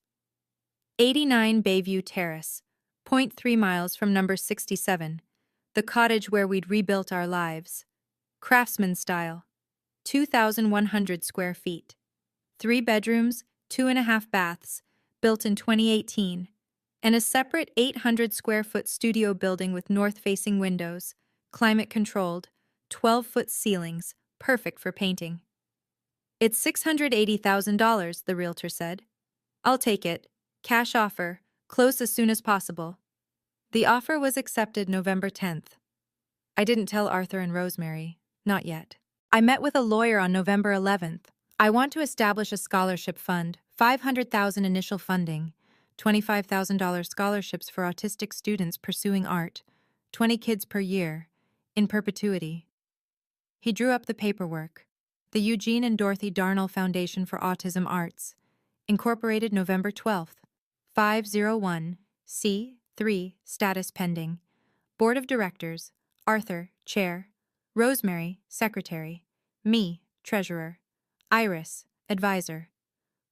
89 Bayview Terrace, 0.3 miles from number 67, the cottage where we'd rebuilt our lives. Craftsman style, 2,100 square feet. 3 bedrooms, 2.5 baths, built in 2018, and a separate 800 square foot studio building with north-facing windows, climate-controlled, 12-foot ceilings, perfect for painting. It's $680,000, the realtor said. I'll take it. Cash offer. Close as soon as possible. The offer was accepted November 10th. I didn't tell Arthur and Rosemary, not yet. I met with a lawyer on November 11th. I want to establish a scholarship fund, $500,000 initial funding, $25,000 scholarships for autistic students pursuing art, 20 kids per year, in perpetuity. He drew up the paperwork. The Eugene and Dorothy Darnall Foundation for Autism Arts, incorporated November 12th. 501, C3, status pending. Board of Directors, Arthur, Chair, Rosemary, Secretary, me, Treasurer, Iris, Advisor.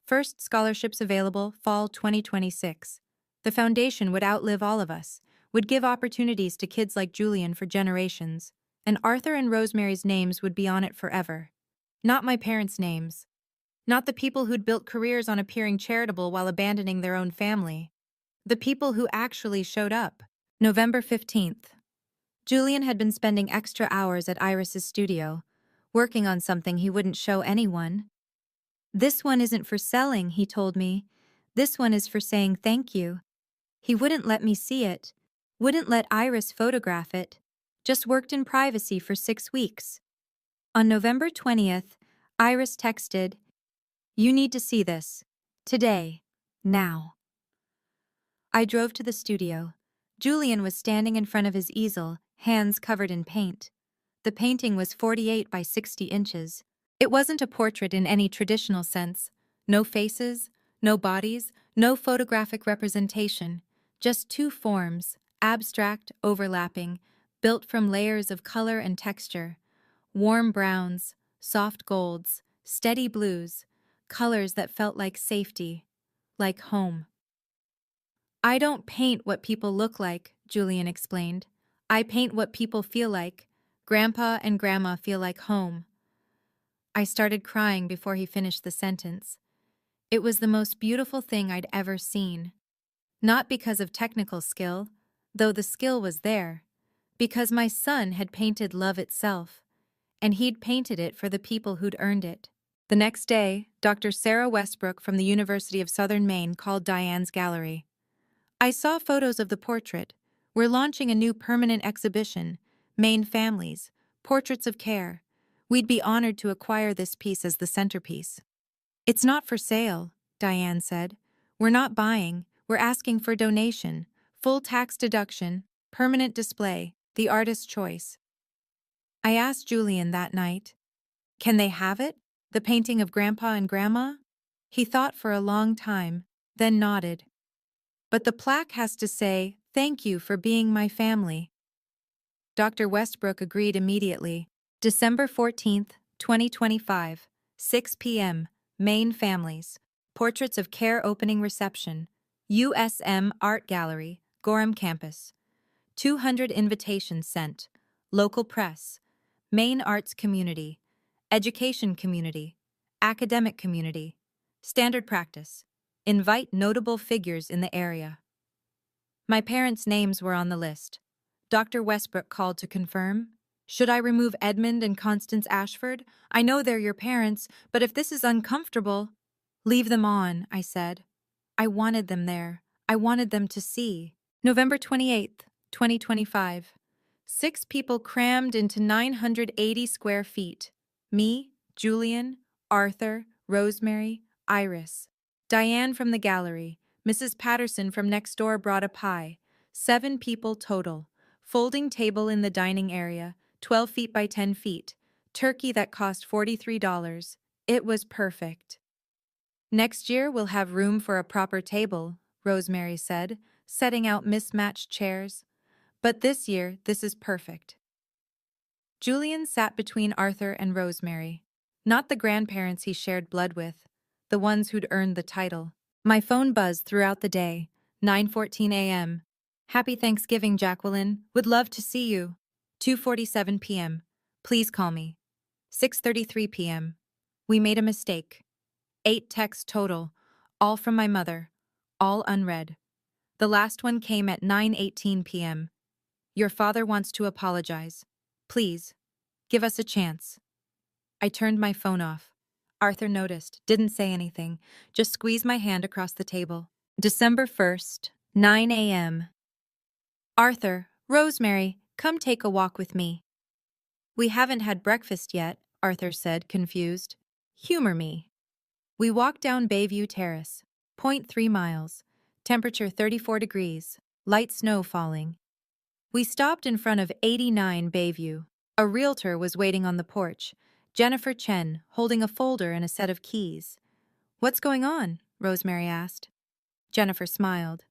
First scholarships available fall 2026. The foundation would outlive all of us, would give opportunities to kids like Julian for generations, and Arthur and Rosemary's names would be on it forever. Not my parents' names. Not the people who'd built careers on appearing charitable while abandoning their own family. The people who actually showed up. November 15th. Julian had been spending extra hours at Iris's studio, working on something he wouldn't show anyone. This one isn't for selling, he told me. This one is for saying thank you. He wouldn't let me see it, wouldn't let Iris photograph it, just worked in privacy for 6 weeks. On November 20th, Iris texted, "You need to see this. Today. Now." I drove to the studio. Julian was standing in front of his easel, hands covered in paint. The painting was 48 by 60 inches. It wasn't a portrait in any traditional sense. No faces, no bodies, no photographic representation. Just two forms, abstract, overlapping, built from layers of color and texture. Warm browns, soft golds, steady blues, colors that felt like safety, like home. "I don't paint what people look like," Julian explained. "I paint what people feel like. Grandpa and Grandma feel like home." I started crying before he finished the sentence. It was the most beautiful thing I'd ever seen. Not because of technical skill, though the skill was there, because my son had painted love itself, and he'd painted it for the people who'd earned it. The next day, Dr. Sarah Westbrook from the University of Southern Maine called Diane's gallery. "I saw photos of the portrait. We're launching a new permanent exhibition, Maine Families, Portraits of Care. We'd be honored to acquire this piece as the centerpiece." "It's not for sale," Diane said. "We're not buying, we're asking for donation, full tax deduction, permanent display, the artist's choice." I asked Julian that night, "Can they have it? The painting of Grandpa and Grandma?" He thought for a long time, then nodded. "But the plaque has to say, 'Thank you for being my family.'" Dr. Westbrook agreed immediately. December 14th, 2025, 6 p.m., Maine Families, Portraits of Care opening reception, USM Art Gallery, Gorham Campus. 200 invitations sent. Local press, Maine arts community, education community, academic community. Standard practice. Invite notable figures in the area. My parents' names were on the list. Dr. Westbrook called to confirm. "Should I remove Edmund and Constance Ashford? I know they're your parents, but if this is uncomfortable—" "Leave them on," I said. I wanted them there. I wanted them to see. November 28th, 2025. 6 people crammed into 980 square feet. Me, Julian, Arthur, Rosemary, Iris. Diane from the gallery. Mrs. Patterson from next door brought a pie. 7 people total. Folding table in the dining area, 12 feet by 10 feet. Turkey that cost $43. It was perfect. "Next year we'll have room for a proper table," Rosemary said, setting out mismatched chairs. "But this year, this is perfect." Julian sat between Arthur and Rosemary. Not the grandparents he shared blood with, the ones who'd earned the title. My phone buzzed throughout the day, 9:14 a.m. "Happy Thanksgiving, Jacqueline. Would love to see you." 2:47 p.m. "Please call me." 6:33 p.m. "We made a mistake." 8 texts total, all from my mother, all unread. The last one came at 9:18 p.m. "Your father wants to apologize. Please, give us a chance." I turned my phone off. Arthur noticed, didn't say anything, just squeezed my hand across the table. December 1st, 9 a.m. Arthur, Rosemary, come take a walk with me. We haven't had breakfast yet, Arthur said, confused. Humor me. We walked down Bayview Terrace, .3 miles, temperature 34 degrees, light snow falling. We stopped in front of 89 Bayview. A realtor was waiting on the porch, Jennifer Chen, holding a folder and a set of keys. What's going on? Rosemary asked. Jennifer smiled.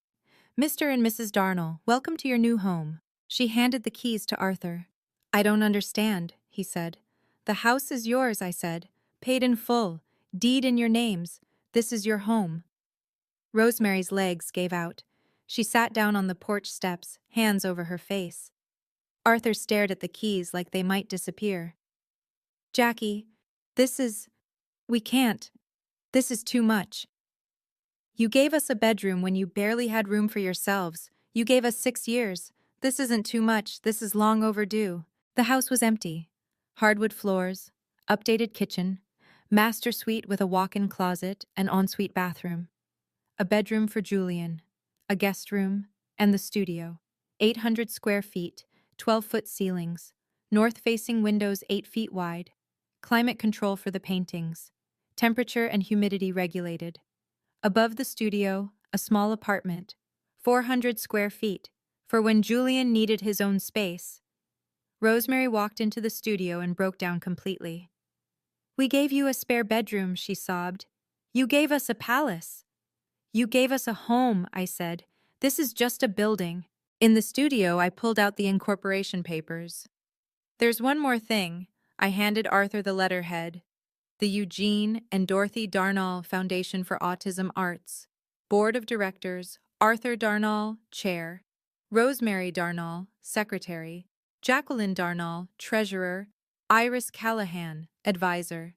Mr. and Mrs. Darnell, welcome to your new home. She handed the keys to Arthur. I don't understand, he said. The house is yours, I said. Paid in full. Deed in your names. This is your home. Rosemary's legs gave out. She sat down on the porch steps, hands over her face. Arthur stared at the keys like they might disappear. Jackie, we can't. This is too much. You gave us a bedroom when you barely had room for yourselves. You gave us 6 years. This isn't too much, this is long overdue. The house was empty. Hardwood floors, updated kitchen, master suite with a walk-in closet and ensuite bathroom. A bedroom for Julian, a guest room, and the studio. 800 square feet, 12-foot ceilings, north-facing windows 8 feet wide, climate control for the paintings, temperature and humidity regulated. Above the studio, a small apartment, 400 square feet, for when Julian needed his own space. Rosemary walked into the studio and broke down completely. We gave you a spare bedroom, she sobbed. You gave us a palace. You gave us a home, I said. This is just a building. In the studio, I pulled out the incorporation papers. There's one more thing. I handed Arthur the letterhead. The Eugene and Dorothy Darnall Foundation for Autism Arts. Board of Directors, Arthur Darnall, Chair. Rosemary Darnall, Secretary. Jacqueline Darnall, Treasurer. Iris Callahan, Advisor.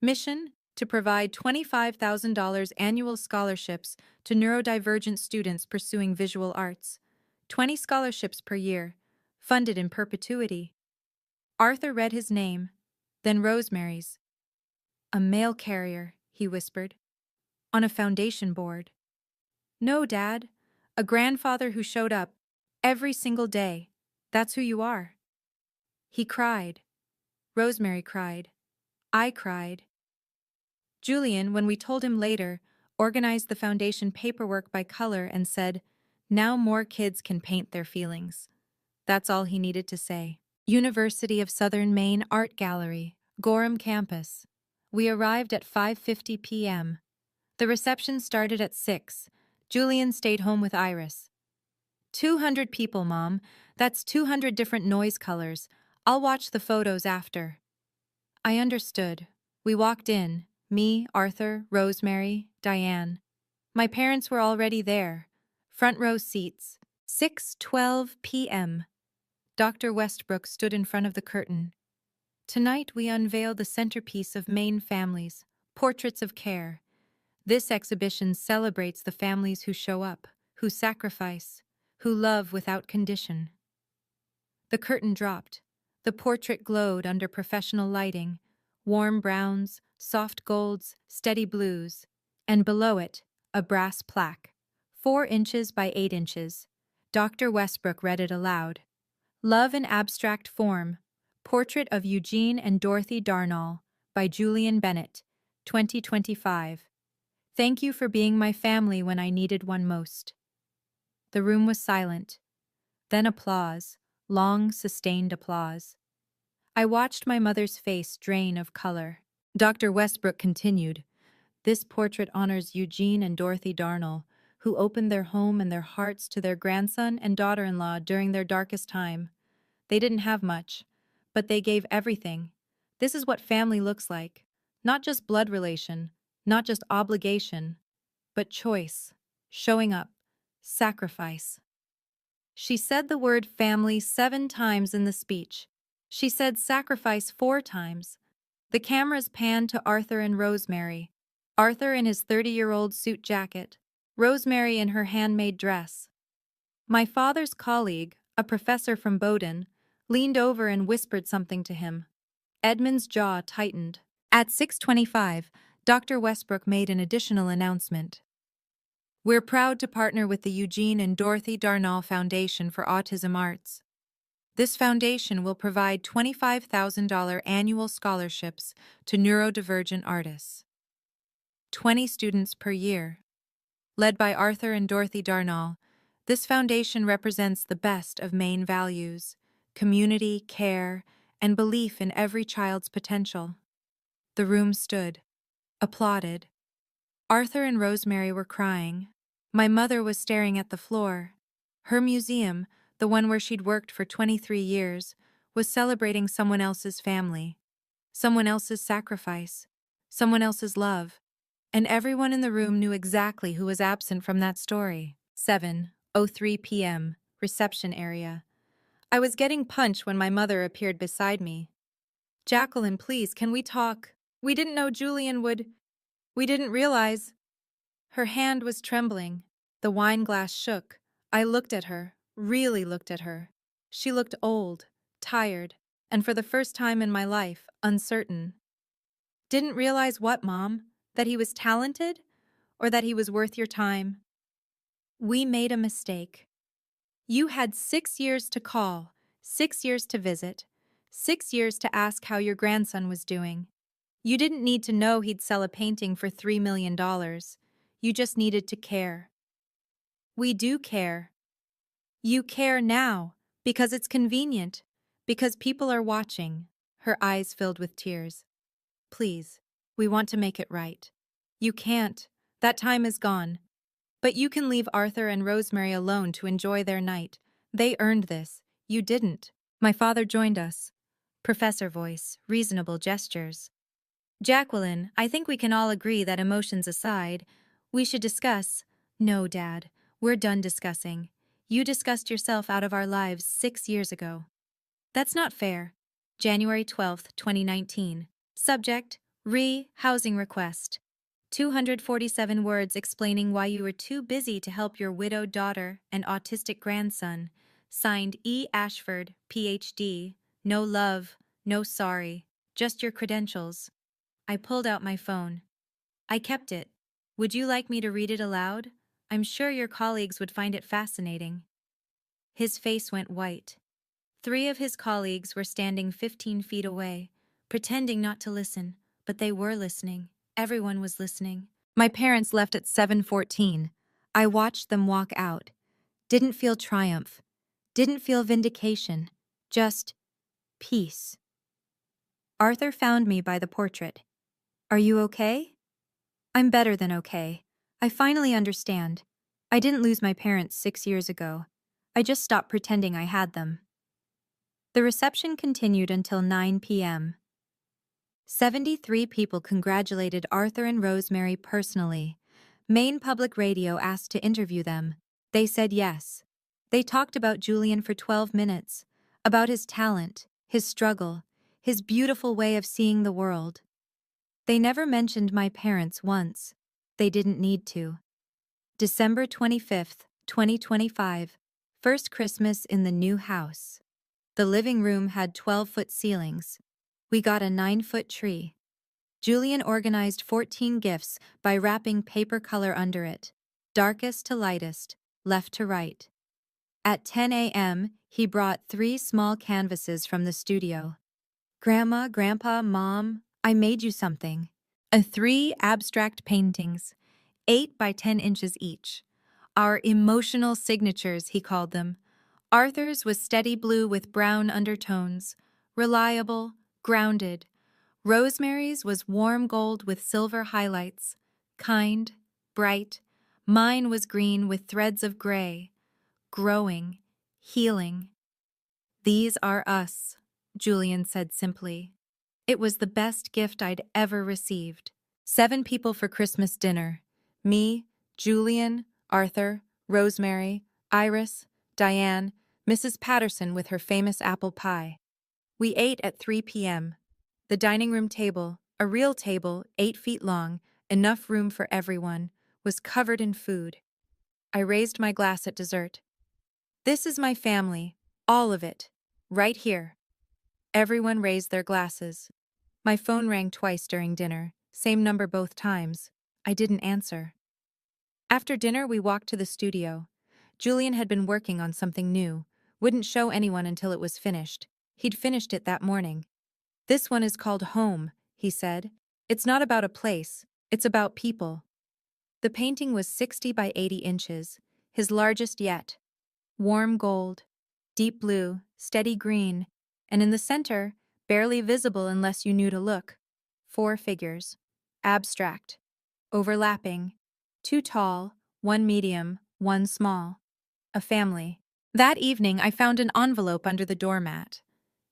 Mission: to provide $25,000 annual scholarships to neurodivergent students pursuing visual arts. 20 scholarships per year, funded in perpetuity. Arthur read his name, then Rosemary's. A mail carrier, he whispered. On a foundation board. No, Dad. A grandfather who showed up every single day. That's who you are. He cried. Rosemary cried. I cried. Julian, when we told him later, organized the foundation paperwork by color and said, now more kids can paint their feelings. That's all he needed to say. University of Southern Maine Art Gallery, Gorham Campus. We arrived at 5:50 p.m. The reception started at 6. Julian stayed home with Iris. 200 people, Mom. That's 200 different noise colors. I'll watch the photos after. I understood. We walked in. Me, Arthur, Rosemary, Diane. My parents were already there. Front row seats. 6:12 p.m. Dr. Westbrook stood in front of the curtain. Tonight we unveil the centerpiece of Maine families, Portraits of Care. This exhibition celebrates the families who show up, who sacrifice, who love without condition. The curtain dropped. The portrait glowed under professional lighting, warm browns, soft golds, steady blues, and below it, a brass plaque, 4 inches by 8 inches. Dr. Westbrook read it aloud. Love in Abstract Form, Portrait of Eugene and Dorothy Darnall, by Julian Bennett, 2025. Thank you for being my family when I needed one most. The room was silent. Then applause, long, sustained applause. I watched my mother's face drain of color. Dr. Westbrook continued, this portrait honors Eugene and Dorothy Darnall, who opened their home and their hearts to their grandson and daughter-in-law during their darkest time. They didn't have much, but they gave everything. This is what family looks like. Not just blood relation, not just obligation, but choice, showing up, sacrifice. She said the word family 7 times in the speech. She said sacrifice 4 times. The cameras panned to Arthur and Rosemary. Arthur in his 30-year-old suit jacket, Rosemary in her handmade dress. My father's colleague, a professor from Bowdoin, leaned over and whispered something to him. Edmund's jaw tightened. At 6:25, Dr. Westbrook made an additional announcement. We're proud to partner with the Eugene and Dorothy Darnall Foundation for Autism Arts. This foundation will provide $25,000 annual scholarships to neurodivergent artists. 20 students per year. Led by Arthur and Dorothy Darnall, this foundation represents the best of Maine values: community, care, and belief in every child's potential. The room stood, applauded. Arthur and Rosemary were crying. My mother was staring at the floor. Her museum, the one where she'd worked for 23 years, was celebrating someone else's family, someone else's sacrifice, someone else's love, and everyone in the room knew exactly who was absent from that story. 7:03 p.m., reception area. I was getting punched when my mother appeared beside me. "Jacqueline, please, can we talk? We didn't know Julian would. We didn't realize." Her hand was trembling. The wine glass shook. I looked at her, really looked at her. She looked old, tired, and for the first time in my life, uncertain. "Didn't realize what, Mom? That he was talented? Or that he was worth your time?" "We made a mistake. You had 6 years to call, 6 years to visit, 6 years to ask how your grandson was doing. You didn't need to know he'd sell a painting for $3 million. You just needed to care. We do care. You care now, because it's convenient, because people are watching." Her eyes filled with tears. "Please, we want to make it right. You can't. That time is gone. But you can leave Arthur and Rosemary alone to enjoy their night. They earned this. You didn't." My father joined us. Professor voice, reasonable gestures. "Jacqueline, I think we can all agree that, emotions aside, we should discuss." "No, Dad. We're done discussing. You discussed yourself out of our lives 6 years ago." "That's not fair." January 12, 2019. Subject: housing request. 247 words explaining why you were too busy to help your widowed daughter and autistic grandson. Signed E. Ashford, Ph.D. No love, no sorry, just your credentials. I pulled out my phone. I kept it. Would you like me to read it aloud? I'm sure your colleagues would find it fascinating. His face went white. 3 of his colleagues were standing 15 feet away, pretending not to listen, but they were listening. Everyone was listening. My parents left at 7:14. I watched them walk out. Didn't feel triumph. Didn't feel vindication. Just peace. Arthur found me by the portrait. "Are you okay?" "I'm better than okay. I finally understand. I didn't lose my parents 6 years ago. I just stopped pretending I had them." The reception continued until 9 p.m. 73 people congratulated Arthur and Rosemary personally. Maine Public Radio asked to interview them. They said yes. They talked about Julian for 12 minutes, about his talent, his struggle, his beautiful way of seeing the world. They never mentioned my parents once. They didn't need to. December 25th, 2025. First Christmas in the new house. The living room had 12-foot ceilings. We got a 9-foot tree. Julian organized 14 gifts by wrapping paper color under it, darkest to lightest, left to right. At 10 a.m., he brought 3 small canvases from the studio. "Grandma, Grandpa, Mom, I made you something." 3 abstract paintings, 8 by 10 inches each. Our emotional signatures, he called them. Arthur's was steady blue with brown undertones, reliable, grounded. Rosemary's was warm gold with silver highlights, kind, bright. Mine was green with threads of gray, growing, healing. "These are us," Julian said simply. It was the best gift I'd ever received. 7 people for Christmas dinner. Me, Julian, Arthur, Rosemary, Iris, Diane, Mrs. Patterson with her famous apple pie. We ate at 3 p.m. The dining room table, a real table, 8 feet long, enough room for everyone, was covered in food. I raised my glass at dessert. "This is my family, all of it, right here." Everyone raised their glasses. My phone rang twice during dinner, same number both times. I didn't answer. After dinner, we walked to the studio. Julian had been working on something new, wouldn't show anyone until it was finished. He'd finished it that morning. "This one is called Home," he said. "It's not about a place, it's about people." The painting was 60 by 80 inches, his largest yet. Warm gold, deep blue, steady green, and in the center, barely visible unless you knew to look, 4 figures. Abstract. Overlapping. 2 tall, 1 medium, 1 small. A family. That evening, I found an envelope under the doormat.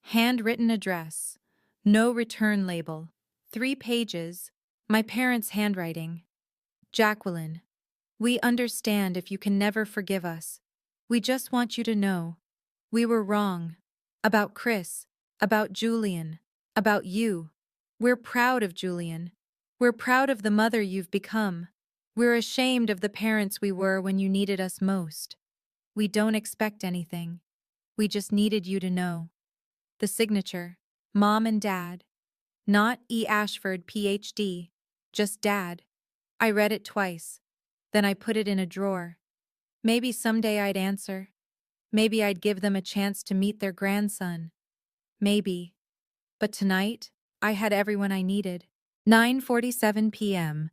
Handwritten address. No return label. 3 pages. My parents' handwriting. Jacqueline. "We understand if you can never forgive us. We just want you to know. We were wrong. About Chris. About Julian. About you. We're proud of Julian. We're proud of the mother you've become. We're ashamed of the parents we were when you needed us most. We don't expect anything. We just needed you to know." The signature. Mom and Dad. Not E. Ashford, Ph.D. Just Dad. I read it twice. Then I put it in a drawer. Maybe someday I'd answer. Maybe I'd give them a chance to meet their grandson. Maybe. But tonight, I had everyone I needed. 9:47 p.m.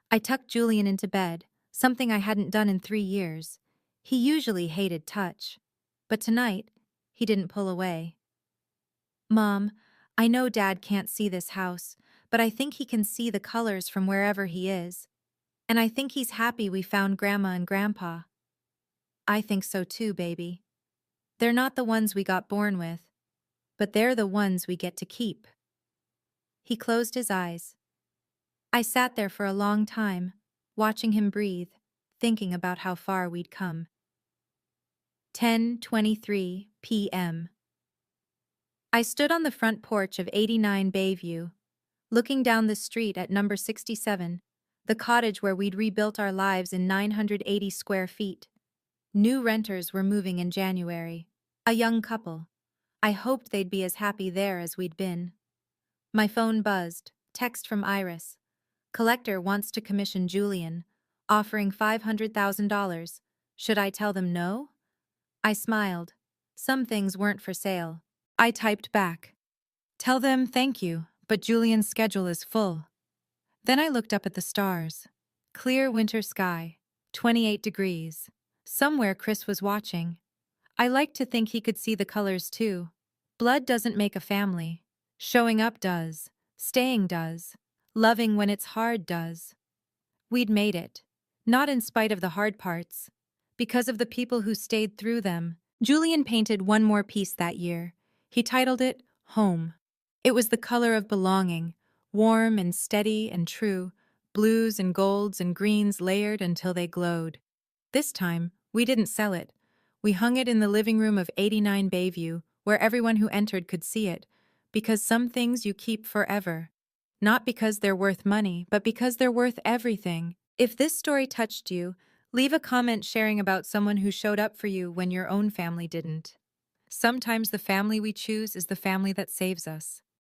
I tucked Julian into bed, something I hadn't done in 3 years. He usually hated touch. But tonight, he didn't pull away. "Mom, I know Dad can't see this house, but I think he can see the colors from wherever he is. And I think he's happy we found Grandma and Grandpa." "I think so too, baby. They're not the ones we got born with, but they're the ones we get to keep." He closed his eyes. I sat there for a long time, watching him breathe, thinking about how far we'd come. 10:23 p.m. I stood on the front porch of 89 Bayview, looking down the street at number 67, the cottage where we'd rebuilt our lives in 980 square feet. New renters were moving in January. A young couple. I hoped they'd be as happy there as we'd been. My phone buzzed. Text from Iris. "Collector wants to commission Julian, offering $500,000. Should I tell them no?" I smiled. Some things weren't for sale. I typed back. "Tell them thank you, but Julian's schedule is full." Then I looked up at the stars. Clear winter sky. 28 degrees. Somewhere Chris was watching. I liked to think he could see the colors too. Blood doesn't make a family. Showing up does. Staying does. Loving when it's hard does. We'd made it. Not in spite of the hard parts. Because of the people who stayed through them. Julian painted one more piece that year. He titled it Home. It was the color of belonging, warm and steady and true, blues and golds and greens layered until they glowed. This time, we didn't sell it. We hung it in the living room of 89 Bayview, where everyone who entered could see it, because some things you keep forever. Not because they're worth money, but because they're worth everything. If this story touched you, leave a comment sharing about someone who showed up for you when your own family didn't. Sometimes the family we choose is the family that saves us.